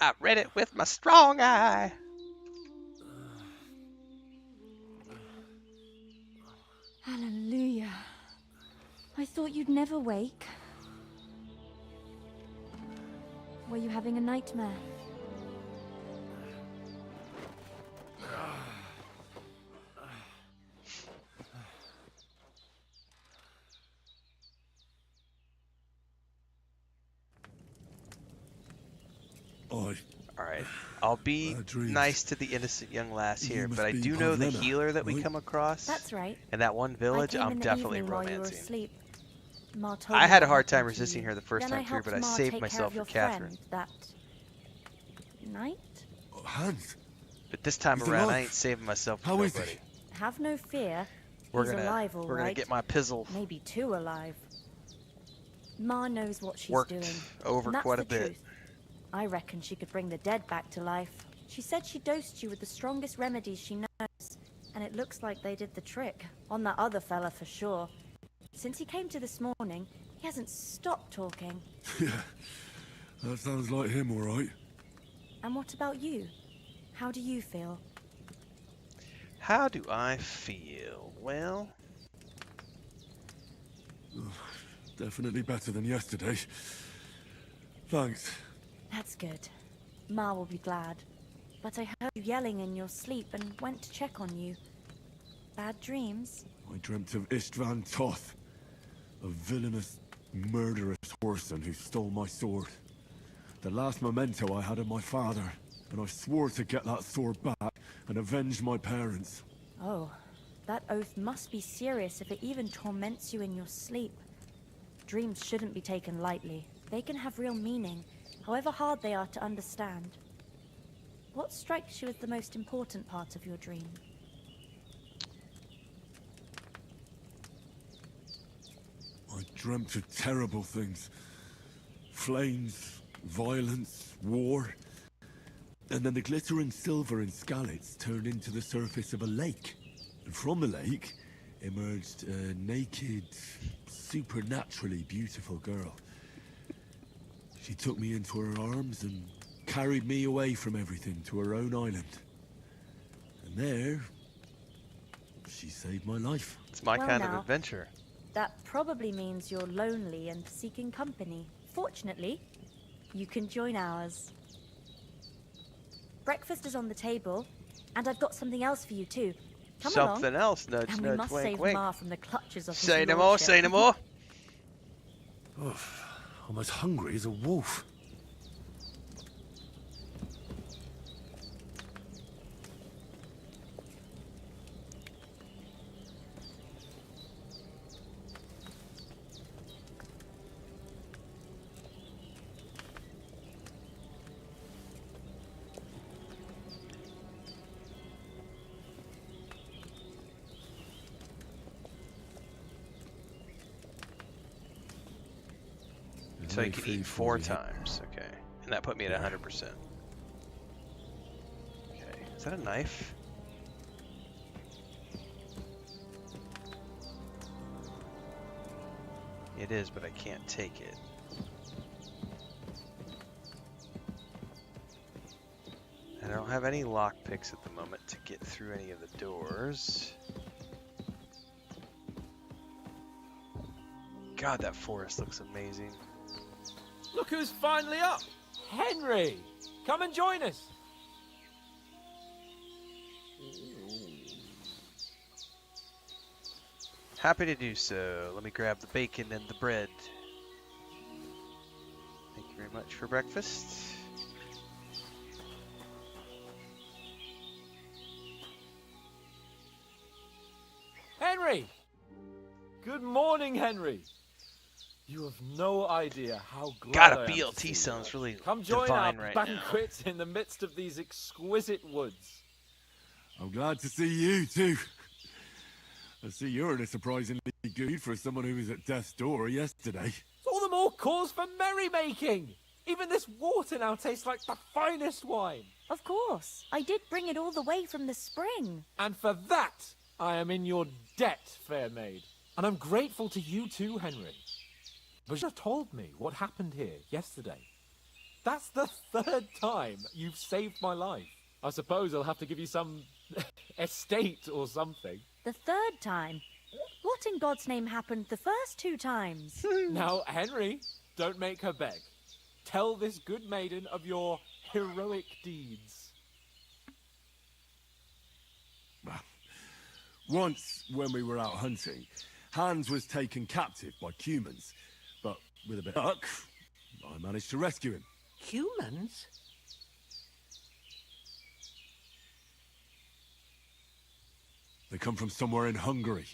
I read it with my strong eye. Hallelujah. I thought you'd never wake. Were you having a nightmare? Alright, I'll be nice to the innocent young lass here, but I do know the healer that we come across. That's right. In that one village, I came I'm in the definitely evening while you were romancing. asleep. Ma told I me had a what hard time happened to resisting you. her the first Then I time through, helped but I Ma saved take myself care for of your Catherine. friend that night. Hans. But this time He's around, I alive. ain't saving myself for How is nobody. he? Have no fear. We're He's gonna alive, all we're gonna right. get my pizzle Maybe two alive. Ma knows what she's worked doing. over and that's quite a the bit. truth. I reckon she could bring the dead back to life. She said she dosed you with the strongest remedies she knows, and it looks like they did the trick. On that other fella for sure. Since he came to this morning, he He hasn't stopped talking. Yeah, that sounds like him, all right. And what about you? How do you feel? How do I feel? Well, Definitely better than yesterday. Thanks. That's good. Ma will be glad. But I heard you yelling in your sleep and went to check on you. Bad dreams? I dreamt of Istvan Toth, a villainous, murderous whoreson who stole my sword. The last memento I had of my father, and I swore to get that sword back and avenge my parents. Oh, that oath must be serious if it even torments you in your sleep. Dreams shouldn't be taken lightly. They can have real meaning, however hard they are to understand. What strikes you as the most important part of your dream? I dreamt of terrible things. Flames, violence, war. And then the glittering silver and scallops turned into the surface of a lake. And from the lake emerged a naked, supernaturally beautiful girl. She took me into her arms and carried me away from everything to her own island. And there, she saved my life. It's my Well kind of now, adventure. That probably means you're lonely and seeking company. Fortunately, you can join ours. Breakfast is on the table, and I've got something else for you too. Come Something along. else, nudge, And we nudge, must wink, save wink. Ma from the clutches of his Say no more, lordship. say no more. Oof, I'm as hungry as a wolf. So you can eat 4 times, okay. And that put me at 100%. Okay, is that a knife? It is, but I can't take it. I don't have any lockpicks at the moment to get through any of the doors. God, that forest looks amazing. Look who's finally up! Henry! Come and join us! Happy to do so. Let me grab the bacon and the bread. Thank you very much for breakfast. Henry! Good morning, Henry! You have no idea how glad God, I a am to see BLT you. sounds really Come join our divine right now. banquet in the midst of these exquisite woods. I'm glad to see you, too. I see you're in a surprisingly good mood for someone who was at death's door yesterday. It's all the more cause for merrymaking! Even this water now tastes like the finest wine. Of course. I did bring it all the way from the spring. And for that, I am in your debt, fair maid. And I'm grateful to you too, Henry. But you told me what happened here yesterday. That's the 3rd time you've saved my life. I suppose I'll have to give you some estate or something. The 3rd time? What in God's name happened the first 2 times? Now, Henry, don't make her beg. Tell this good maiden of your heroic deeds. Once, when we were out hunting, Hans was taken captive by humans. But with a bit of luck, I managed to rescue him. Humans? They come from somewhere in Hungary.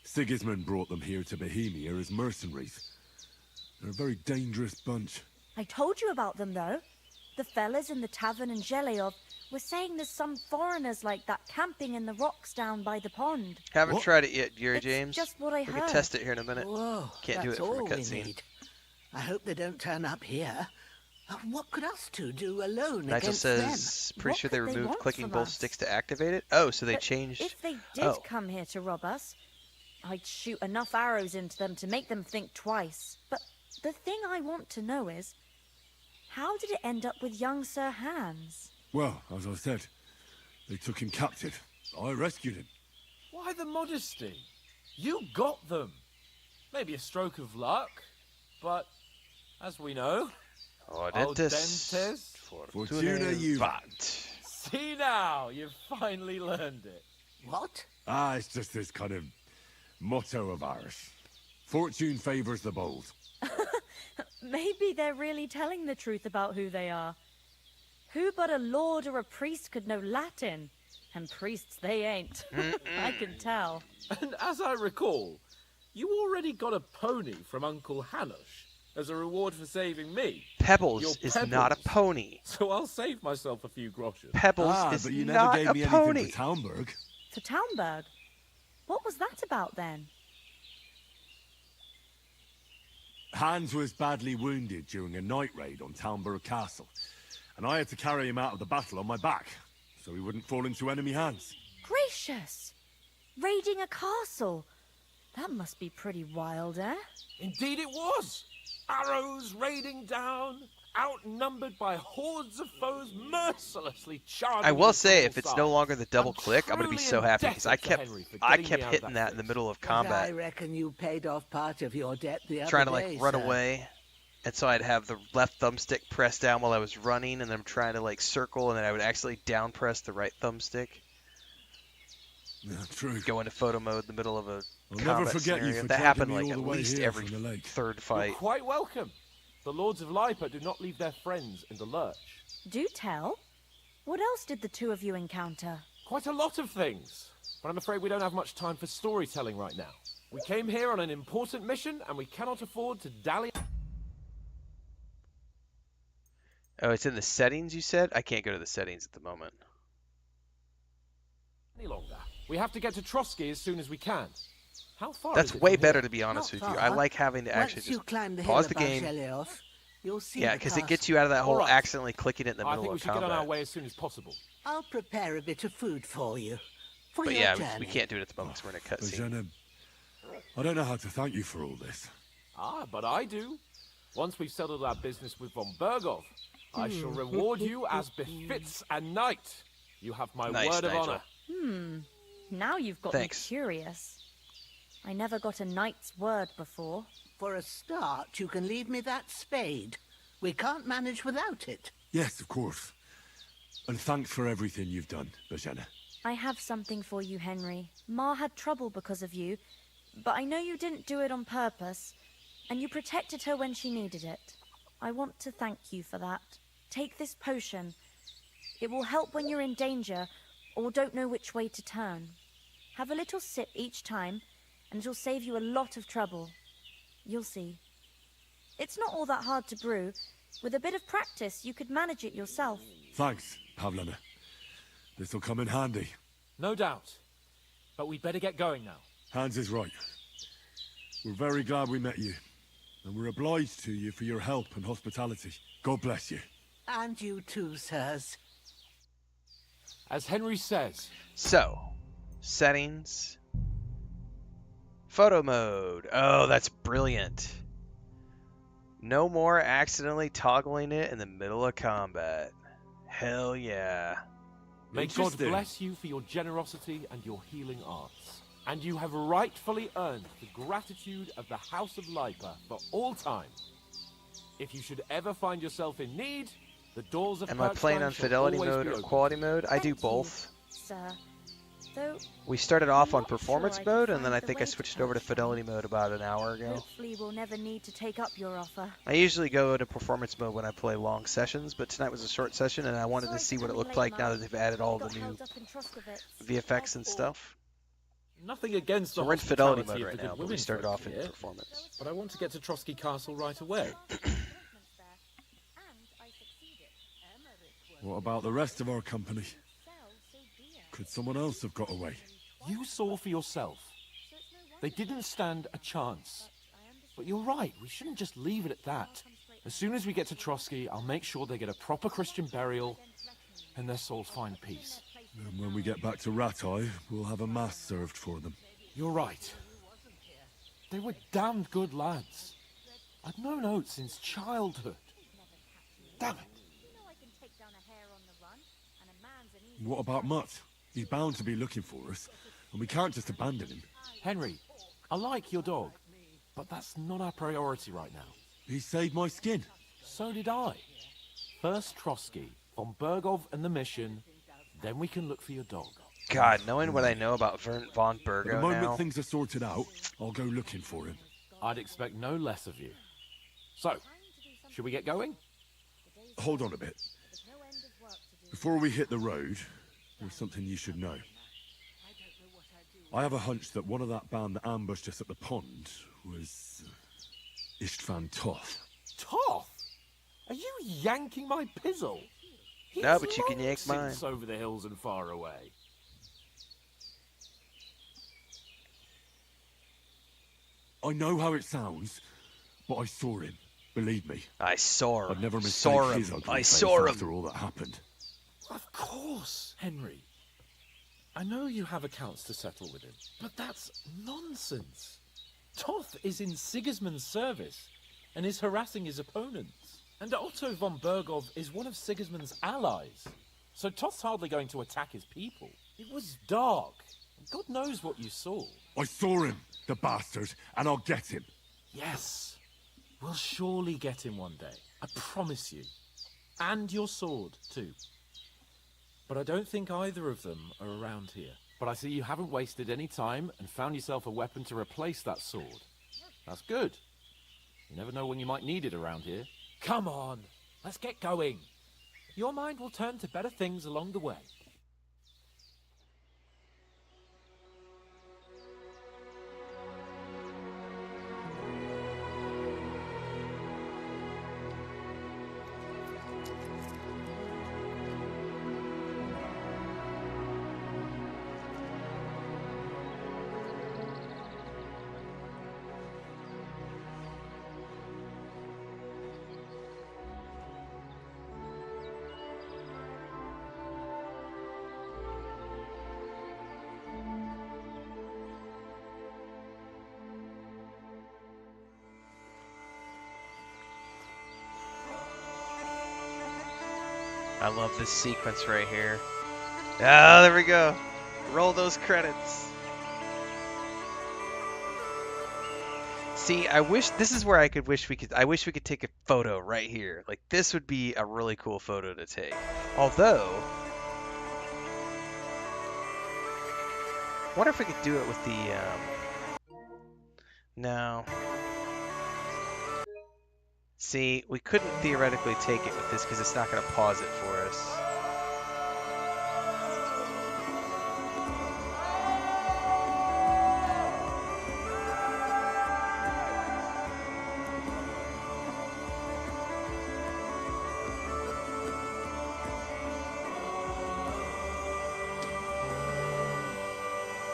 Sigismund brought them here to Bohemia as mercenaries. They're a very dangerous bunch. I told you about them, though. The fellas in the tavern in Zheleov were saying there's some foreigners like that camping in the rocks down by the pond. Haven't tried it yet, Yuri It's James. just what I We can heard. test it here in a minute. Whoa, Can't do it that's from a all we cutscene. need. I hope they don't turn up here. What could us two do alone Nigel against says, them? pretty What sure they could they removed want clicking from both us? sticks to activate it. Oh, so they But changed. if they did Oh. come here to rob us, I'd shoot enough arrows into them to make them think twice. But the thing I want to know is, how did it end up with young Sir Hans? Well, as I said, they took him captive. I rescued him. Why the modesty? You got them. Maybe a stroke of luck, but as we know, Audentes Fortuna Juvat. See now, you've finally learned it. What? It's just this kind of motto of ours. Fortune favours the bold. Maybe they're really telling the truth about who they are. Who but a lord or a priest could know Latin? And priests they ain't. I can tell. And as I recall, you already got a pony from Uncle Hanush as a reward for saving me. Pebbles is not a pony. So I'll save myself a few groschen. Pebbles is but you not never gave me a pony. anything for Townburg. For Townburg? What was that about then? Hans was badly wounded during a night raid on Townburg Castle, and I had to carry him out of the battle on my back, so he wouldn't fall into enemy hands. Gracious! Raiding a castle? That must be pretty wild, eh? Indeed it was! Arrows raining down, outnumbered by hordes of foes mercilessly charging. I will say, if the it's no longer the double click, I'm gonna be so happy because I kept Henry hitting that in the middle of combat. I reckon you paid off part of your debt the other Trying to day, like run sir. away, and so I'd have the left thumbstick pressed down while I was running, and then I'm trying to like circle, and then I would actually down press the right thumbstick. Yeah, true. Go into photo mode in the middle of a I'll combat never forget scenario. you for That dragging happened me like all at the way least here every from the lake. third fight. You're quite welcome. The Lords of Lipa do not leave their friends in the lurch. Do tell. What else did the two of you encounter? Quite a lot of things. But I'm afraid we don't have much time for storytelling right now. We came here on an important mission, and we cannot afford to dally Oh, it's in the settings, you said? I can't go to the settings at the moment. any longer. We have to get to Trosky as soon as we can. How far That's is it way from better, here? to be honest Not with you. far. I like having to actually Once you just climb the pause hill the game. above Shelioth, you'll see Yeah, the because it castle. gets you out of that whole All right. accidentally clicking it in the I middle think we of should get on our combat. way as soon as possible. I'll prepare a bit of food for you. For But your yeah, journey. we can't do it at the moment because we're in a cutscene. Bozena, I don't know how to thank you for all this. Ah, but I do. Once we've settled our business with von Bergov, I shall reward you as befits a knight. You have my Nice, word of Nigel. honor. Now you've got Thanks. me curious. I never got a knight's word before. For a start, you can leave me that spade. We can't manage without it. Yes, of course. And thanks for everything you've done, Bozena. I have something for you, Henry. Ma had trouble because of you, but I know you didn't do it on purpose, and you protected her when she needed it. I want to thank you for that. Take this potion. It will help when you're in danger or don't know which way to turn. Have a little sip each time, and it'll save you a lot of trouble. You'll see. It's not all that hard to brew. With a bit of practice, you could manage it yourself. Thanks, Pavlana. This'll come in handy. No doubt. But we'd better get going now. Hans is right. We're very glad we met you. And we're obliged to you for your help and hospitality. God bless you. And you too, sirs. As Henry says, So, settings, photo mode. Oh, that's brilliant. No more accidentally toggling it in the middle of combat. Hell yeah. may God Interesting. bless you for your generosity and your healing arts. And you have rightfully earned the gratitude of the House of Lipa for all time. If you should ever find yourself in need, the doors of Am I playing Perchline on shall fidelity always mode be or open. quality mode? I do Thank you, both. Sir. Though, We started off on not sure performance I can mode, and then find I the think I way to switched over to Perchline. fidelity mode about an hour ago. hopefully we'll never need to take up your offer. I usually go to performance mode when I play long sessions, but tonight was a short session, and I wanted to Sorry see for what it coming looked late, like now Mum. that they've added all Got the new held up in Troskovitz. VFX and stuff. Nothing against So the we're in fidelity hospitality mode of right the now, good but we women started folk off in here, performance. but I want to get to Trosky Castle right away. What about the rest of our company? Could someone else have got away? You saw for yourself. They didn't stand a chance. But you're right, we shouldn't just leave it at that. As soon as we get to Trosky, I'll make sure they get a proper Christian burial and their souls find peace. And when we get back to Ratai, we'll have a mass served for them. You're right. They were damned good lads. I'd known Oates since childhood. Damn it. What about Mutt? He's bound to be looking for us, and we can't just abandon him. Henry, I like your dog, but that's not our priority right now. He saved my skin. So did I. First Trosky, von Bergov and the mission, then we can look for your dog. God, knowing what I know about von But Burgo the moment now... things are sorted out, I'll go looking for him. I'd expect no less of you. So, should we get going? Hold on a bit. Before we hit the road, there's something you should know. I have a hunch that one of that band that ambushed us at the pond was... Istvan Toth. Toth? Are you yanking my pizzle? No, but you can yank mine. Since over the hills and far away. I know how it sounds, but I saw him. Believe me. I saw him. I'd never mistake Saw him. his ugly I face saw him. after all that happened. Of course, Henry. I know you have accounts to settle with him, but that's nonsense. Toth is in Sigismund's service and is harassing his opponents. And Otto von Bergov is one of Sigismund's allies. So Toth's hardly going to attack his people. It was dark. God knows what you saw. I saw him, the bastard, and I'll get him. Yes. We'll surely get him one day. I promise you. And your sword, too. But I don't think either of them are around here. But I see you haven't wasted any time and found yourself a weapon to replace that sword. That's good. You never know when you might need it around here. Come on, let's get going. Your mind will turn to better things along the way. I love this sequence right here. Ah, there we go. Roll those credits. See, I wish this is where I wish we could take a photo right here. Like this would be a really cool photo to take. Although, wonder if we could do it with the no. See, we couldn't theoretically take it with this because it's not going to pause it for us.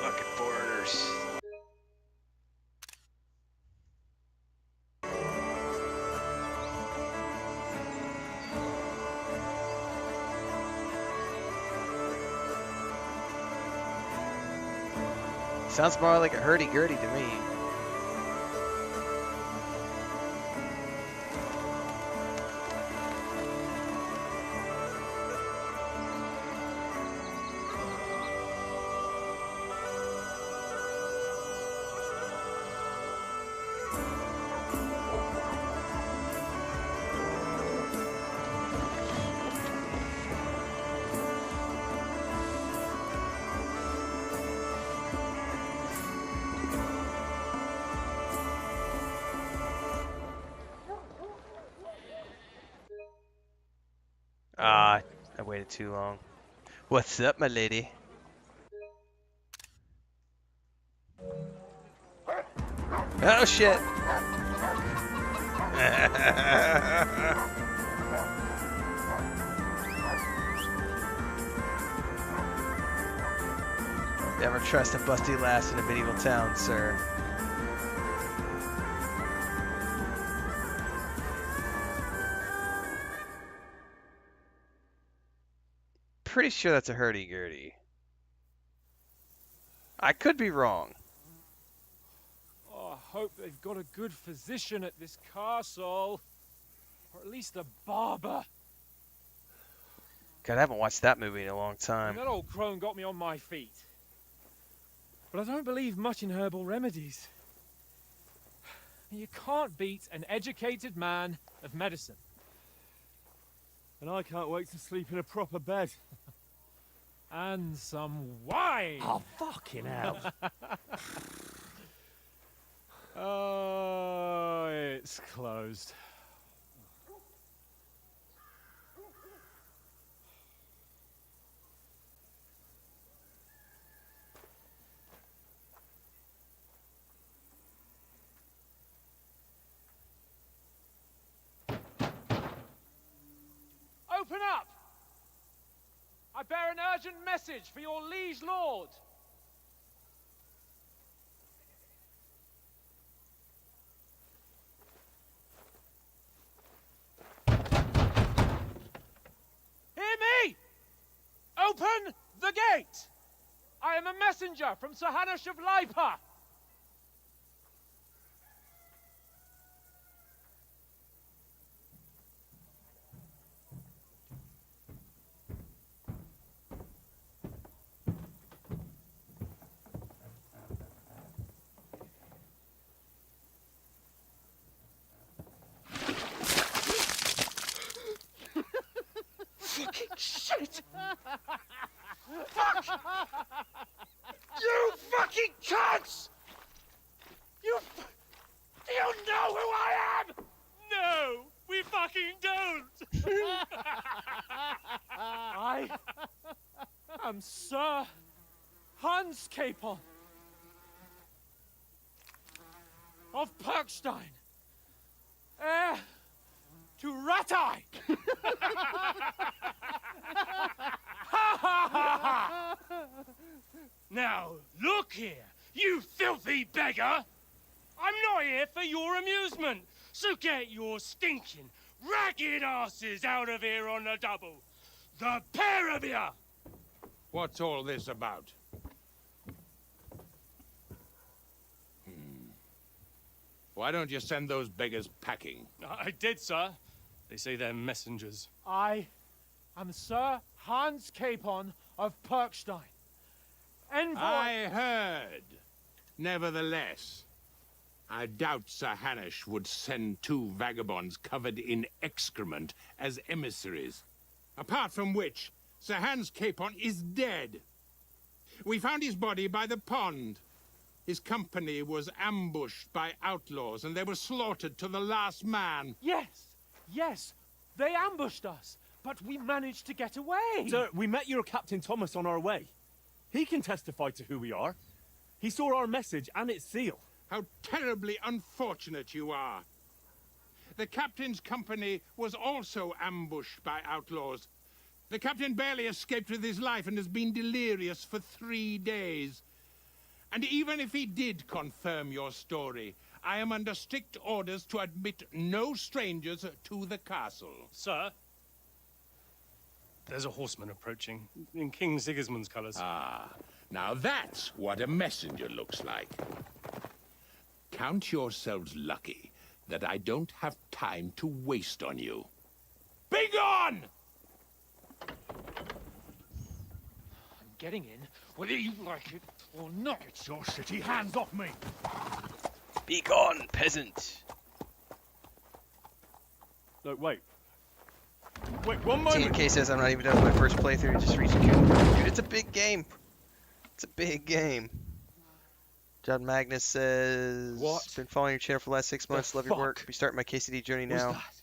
Fucking foreigners. Sounds more like a hurdy-gurdy to me. Ah, I waited too long. What's up, my lady? Oh shit! Never trust a busty lass in a medieval town, sir. Pretty sure that's a hurdy-gurdy. I could be wrong. Oh, hope they've got a good physician at this castle. Or at least a barber. God, I haven't watched that movie in a long time. That old crone got me on my feet. But I don't believe much in herbal remedies. You can't beat an educated man of medicine. And I can't wait to sleep in a proper bed. And some wine! Oh, fucking hell. Oh, it's closed. Open up! I bear an urgent message for your liege lord. Hear me! Open the gate! I am a messenger from Sir Hanush of Lipa. Fucking shit! Fuck! You fucking cunts! Do you know who I am? No, we fucking don't! I am Sir Hans Capon of Perkstein, heir to Ratai. Now, look here, you filthy beggar! I'm not here for your amusement, so get your stinking, ragged asses out of here on the double. The pair of you! What's all this about? Why don't you send those beggars packing? I did, sir. They say they're messengers. I am Sir Hans Capon of Perkstein, envoy. I heard. Nevertheless, I doubt Sir Hanush would send two vagabonds covered in excrement as emissaries. Apart from which, Sir Hans Capon is dead. We found his body by the pond. His company was ambushed by outlaws, and they were slaughtered to the last man. Yes, they ambushed us, but we managed to get away. Sir, we met your Captain Thomas on our way. He can testify to who we are. He saw our message and its seal. How terribly unfortunate you are. The captain's company was also ambushed by outlaws. The captain barely escaped with his life and has been delirious for 3 days. And even if he did confirm your story, I am under strict orders to admit no strangers to the castle. Sir, there's a horseman approaching in King Sigismund's colours. Ah, now that's what a messenger looks like. Count yourselves lucky that I don't have time to waste on you. Be gone! I'm getting in, whether you like it or not. It's your city, hands off me! Be gone, peasant! Look, wait. Wait, one moment! TNK says I'm not even done with my first playthrough, just reaching Dude, it's a big game. It's a big game. John Magnus says, What? Been following your channel for the last 6 months. Love your work. fuck? Be starting my KCD journey What's now. that?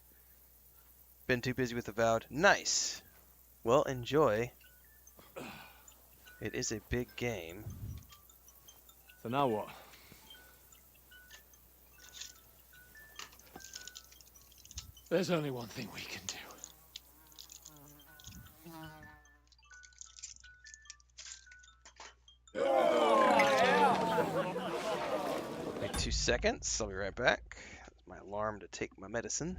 Been too busy with Avowed. Nice. Well, enjoy. It is a big game. So now what? There's only one thing we can do. Wait 2 seconds. I'll be right back. That's my alarm to take my medicine.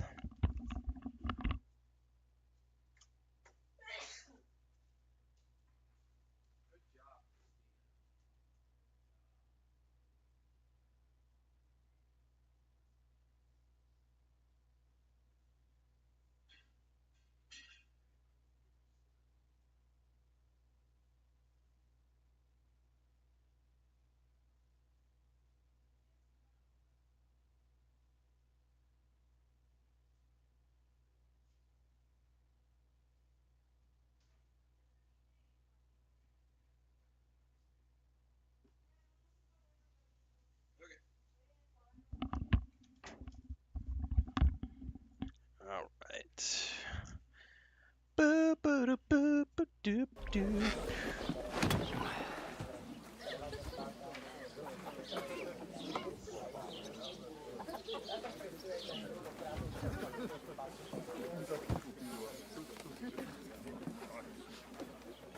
Boo-boo-doo-boo-boo-doop-doo.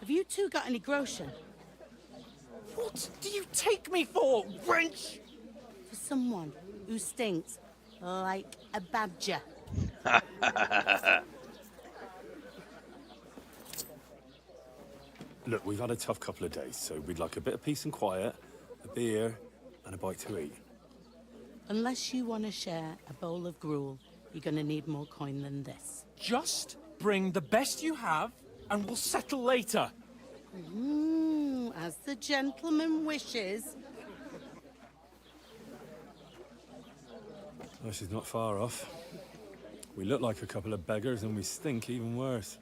Have you two got any groschen? What do you take me for, wench? For someone who stinks like a badger. Look, we've had a tough couple of days, so we'd like a bit of peace and quiet, a beer, and a bite to eat. Unless you want to share a bowl of gruel, you're going to need more coin than this. Just bring the best you have, and we'll settle later. As the gentleman wishes. Well, she's not far off. We look like a couple of beggars, and we stink even worse.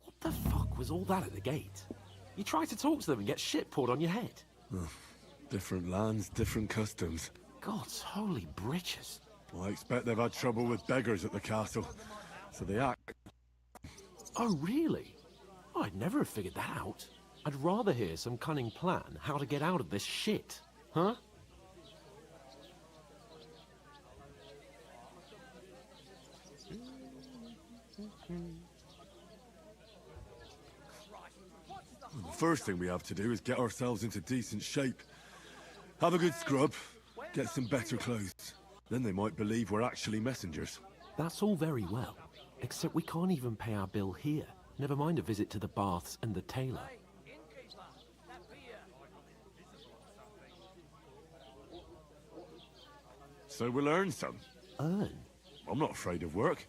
What the fuck was all that at the gate? You try to talk to them and get shit poured on your head. Different lands, different customs. God's holy britches. Well, I expect they've had trouble with beggars at the castle, so they act. Oh, really? I'd never have figured that out. I'd rather hear some cunning plan how to get out of this shit. Huh? The first thing we have to do is get ourselves into decent shape. Have a good scrub, get some better clothes. Then they might believe we're actually messengers. That's all very well, except we can't even pay our bill here. Never mind a visit to the baths and the tailor. So we'll earn some. Earn? I'm not afraid of work.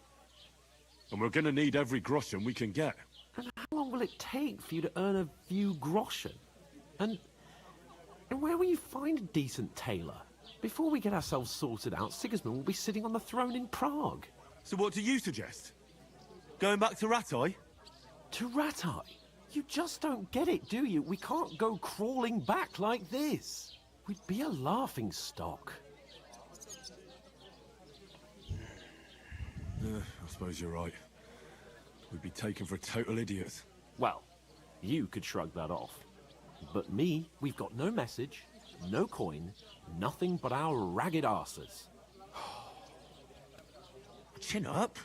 And we're gonna need every groschen we can get. And how long will it take for you to earn a few groschen? And where will you find a decent tailor? Before we get ourselves sorted out, Sigismund will be sitting on the throne in Prague. So what do you suggest? Going back to Ratai? To Ratai? You just don't get it, do you? We can't go crawling back like this. We'd be a laughing stock. I suppose you're right. We'd be taken for total idiots. Well, you could shrug that off. But me, we've got no message, no coin, nothing but our ragged arses. Chin up.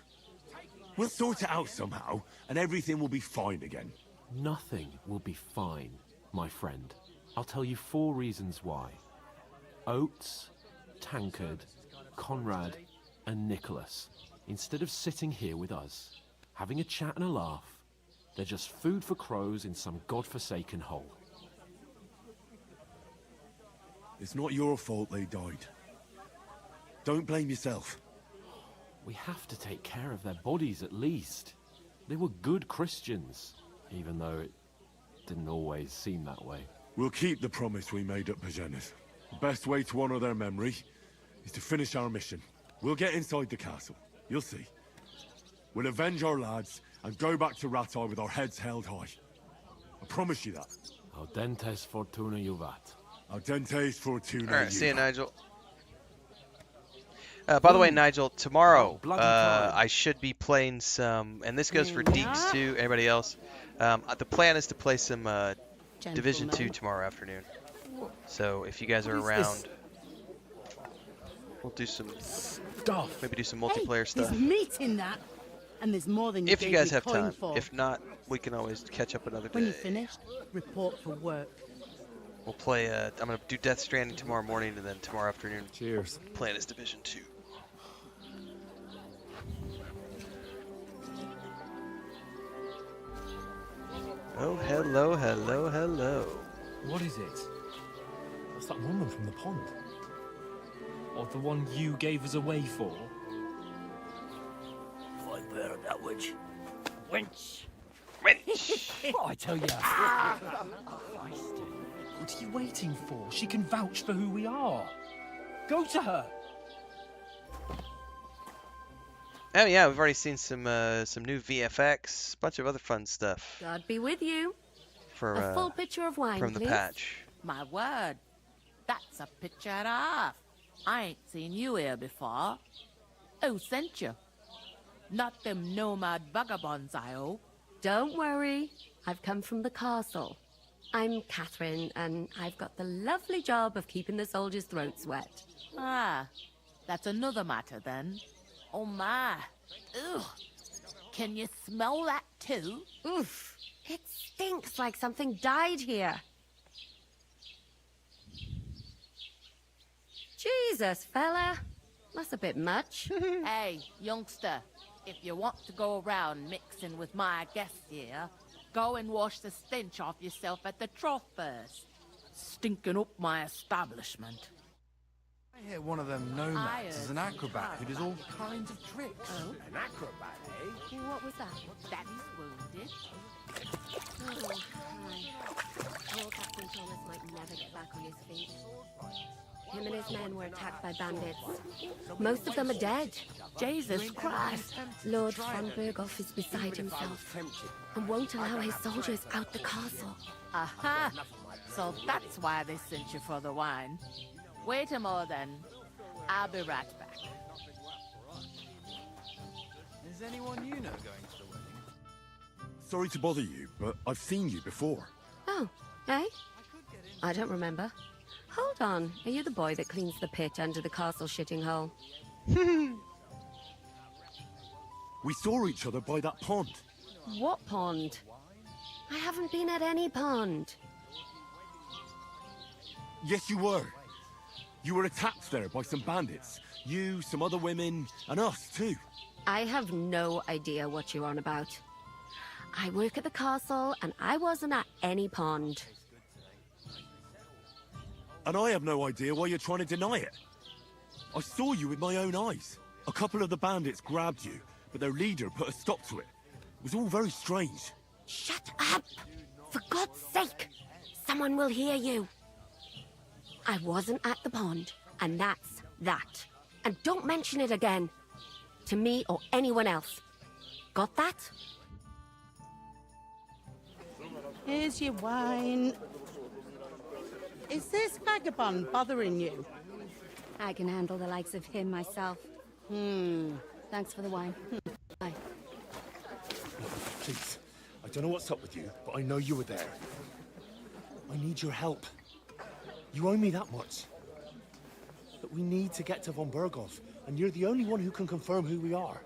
We'll sort it out somehow, and everything will be fine again. Nothing will be fine, my friend. I'll tell you 4 reasons why. Oates, Tankard, Conrad, and Nicholas, instead of sitting here with us, having a chat and a laugh, they're just food for crows in some godforsaken hole. It's not your fault they died. Don't blame yourself. We have to take care of their bodies at least. They were good Christians, even though it didn't always seem that way. We'll keep the promise we made at Pagenis. The best way to honor their memory is to finish our mission. We'll get inside the castle. You'll see. We'll avenge our lads and go back to Ratai with our heads held high. I promise you that. Audentes fortuna juvat. Audentes fortuna Alright, see you, juvat. Nigel. By the way, Nigel, tomorrow time. I should be playing some, and this goes for Deeks too, anybody else. The plan is to play some Division 2 tomorrow afternoon. So if you guys are around, we'll do some stuff. Maybe do some multiplayer stuff. There's meat in that, and there's more than you If you gave guys me have coin time. for. If not, we can always catch up another When day. you're finished, report for work. We'll play. I'm gonna do Death Stranding tomorrow morning, and then tomorrow afternoon. Cheers. Plan is Division 2. Oh, hello, hello, hello. What is it? What's that woman from the pond? Or the one you gave us away for? I've heard that witch. Wench. What I tell you? What are you waiting for? She can vouch for who we are. Go to her. Oh yeah, we've already seen some new VFX, bunch of other fun stuff God be with you. for A full pitcher of wine, from the please. patch. My word. That's a picture and a half. I ain't seen you here before. Who sent you? Not them nomad vagabonds, I hope. Don't worry. I've come from the castle. I'm Catherine, and I've got the lovely job of keeping the soldiers' throats wet. Ah, that's another matter then. Oh my. Ugh. Can you smell that too? Oof. It stinks like something died here. Jesus, fella. That's a bit much. Hey, youngster. If you want to go around mixing with my guests here, go and wash the stench off yourself at the trough first. Stinking up my establishment. I hear one of them nomads is an acrobat who does all kinds of tricks. Oh? An acrobat, eh? What was that? Daddy's wounded. Oh, hi. Old Captain Thomas might never get back on his feet. Him and his men were attacked by bandits. Most of them are dead. Jesus Christ! Lord von Berghoff is beside himself and won't allow his soldiers out the castle. Aha! So that's why they sent you for the wine. Wait a moment then. I'll be right back. Is anyone you know going to the wedding? Sorry to bother you, but I've seen you before. Oh, eh? I don't remember. Hold on. Are you the boy that cleans the pit under the castle shitting hole? We saw each other by that pond. What pond? I haven't been at any pond. Yes, you were. You were attacked there by some bandits. You, some other women, and us too. I have no idea what you're on about. I work at the castle, and I wasn't at any pond. And I have no idea why you're trying to deny it. I saw you with my own eyes. A couple of the bandits grabbed you, but their leader put a stop to it. It was all very strange. Shut up! For God's sake! Someone will hear you. I wasn't at the pond, and that's that. And don't mention it again. To me or anyone else. Got that? Here's your wine. Is this vagabond bothering you? I can handle the likes of him myself. Thanks for the wine. Bye. Please, I don't know what's up with you, but I know you were there. I need your help. You owe me that much. But we need to get to von Berghoff, and you're the only one who can confirm who we are.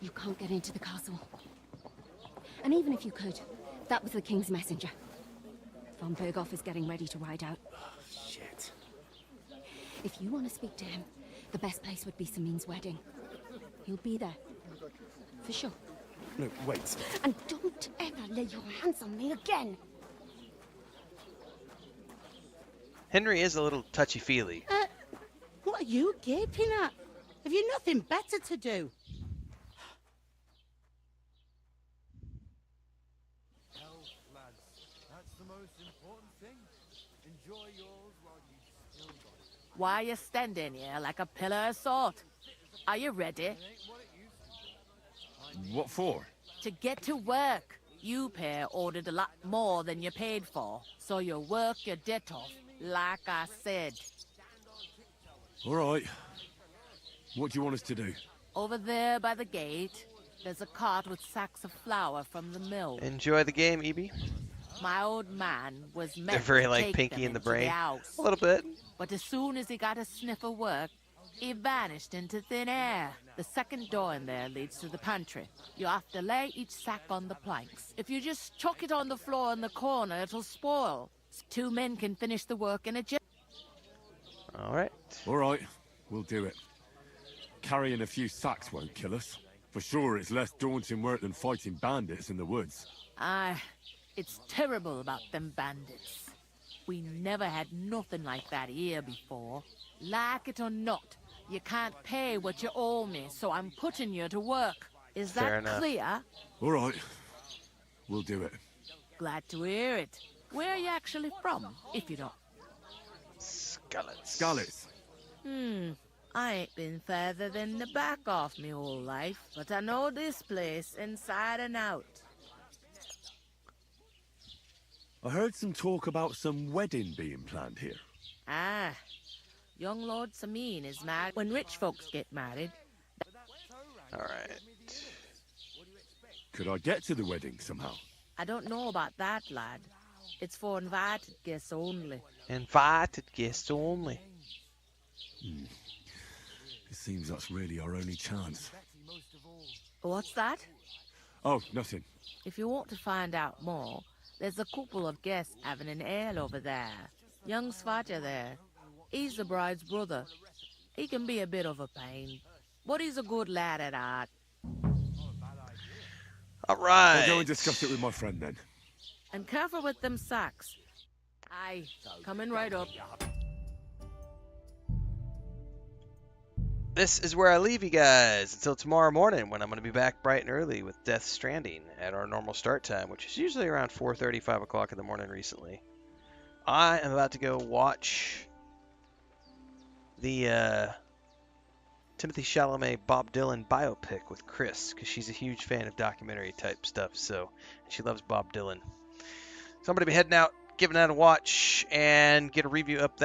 You can't get into the castle. And even if you could, that was the King's messenger. Von Berghoff is getting ready to ride out. Shit. If you want to speak to him, the best place would be Samin's wedding. He'll be there. For sure. No, wait. And don't ever lay your hands on me again! Henry is a little touchy-feely. What are you gaping at? Have you nothing better to do? That's the most important thing. Enjoy yours while you still got it. Why are you standing here like a pillar of salt? Are you ready? What for? To get to work. You pair ordered a lot more than you paid for, so you work your debt off, like I said. All right. What do you want us to do? Over there by the gate, there's a cart with sacks of flour from the mill. Enjoy the game, Evie. My old man was meant They're very to like take Pinky them in the into brain. house. A little bit. But as soon as he got a sniff of work, he vanished into thin air. The second door in there leads to the pantry. You have to lay each sack on the planks. If you just chuck it on the floor in the corner, it'll spoil. 2 men can finish the work in a jiff. All right. All right. We'll do it. Carrying a few sacks won't kill us. For sure, it's less daunting work than fighting bandits in the woods. Aye, it's terrible about them bandits. We never had nothing like that here before. Like it or not, you can't pay what you owe me, so I'm putting you to work. Is Fair that enough. clear? All right. We'll do it. Glad to hear it. Where are you actually from, if you don't? Skallets. Skallets. I ain't been further than the back off me whole life, but I know this place inside and out. I heard some talk about some wedding being planned here. Ah, young Lord Samin is married when rich folks get married. Alright. Could I get to the wedding somehow? I don't know about that, lad. It's for invited guests only. Invited guests only. It seems that's really our only chance. What's that? Oh, nothing. If you want to find out more, there's a couple of guests having an ale over there. Young Svaja there. He's the bride's brother. He can be a bit of a pain, but he's a good lad at heart. Alright. I'll go and discuss it with my friend then. And careful with them sacks. Aye, coming right up. This is where I leave you guys until tomorrow morning when I'm going to be back bright and early with Death Stranding at our normal start time, which is usually around 4:30, 5 o'clock in the morning recently. I am about to go watch the Timothy Chalamet Bob Dylan biopic with Chris, because she's a huge fan of documentary type stuff, so she loves Bob Dylan. So I'm going to be heading out, giving that a watch, and get a review up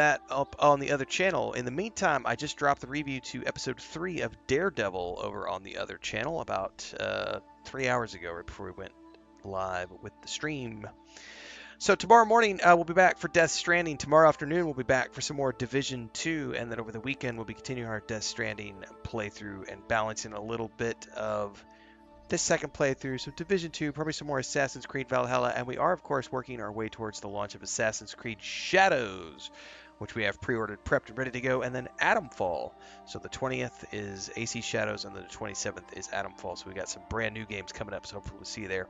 on the other channel. In the meantime, I just dropped the review to episode 3 of Daredevil over on the other channel about 3 hours ago, right before we went live with the stream. So tomorrow morning, we'll be back for Death Stranding. Tomorrow afternoon, we'll be back for some more Division 2. And then over the weekend, we'll be continuing our Death Stranding playthrough and balancing a little bit of this second playthrough. So Division 2, probably some more Assassin's Creed Valhalla. And we are, of course, working our way towards the launch of Assassin's Creed Shadows, which we have pre-ordered, prepped, and ready to go. And then Atomfall. So the 20th is AC Shadows, and then the 27th is Atomfall. So we got some brand new games coming up, so hopefully we'll see you there.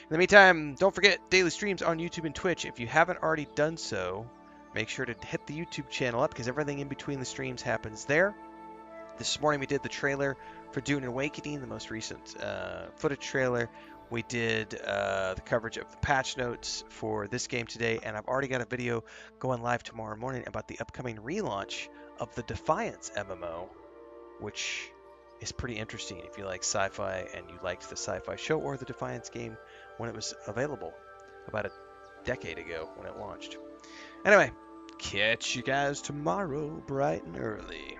In the meantime, don't forget daily streams on YouTube and Twitch. If you haven't already done so, make sure to hit the YouTube channel up, because everything in between the streams happens there. This morning we did the trailer for Dune Awakening, the most recent footage trailer. We did the coverage of the patch notes for this game today, and I've already got a video going live tomorrow morning about the upcoming relaunch of the Defiance MMO, which is pretty interesting if you like sci-fi and you liked the sci-fi show or the Defiance game when it was available about a decade ago when it launched. Anyway, catch you guys tomorrow bright and early.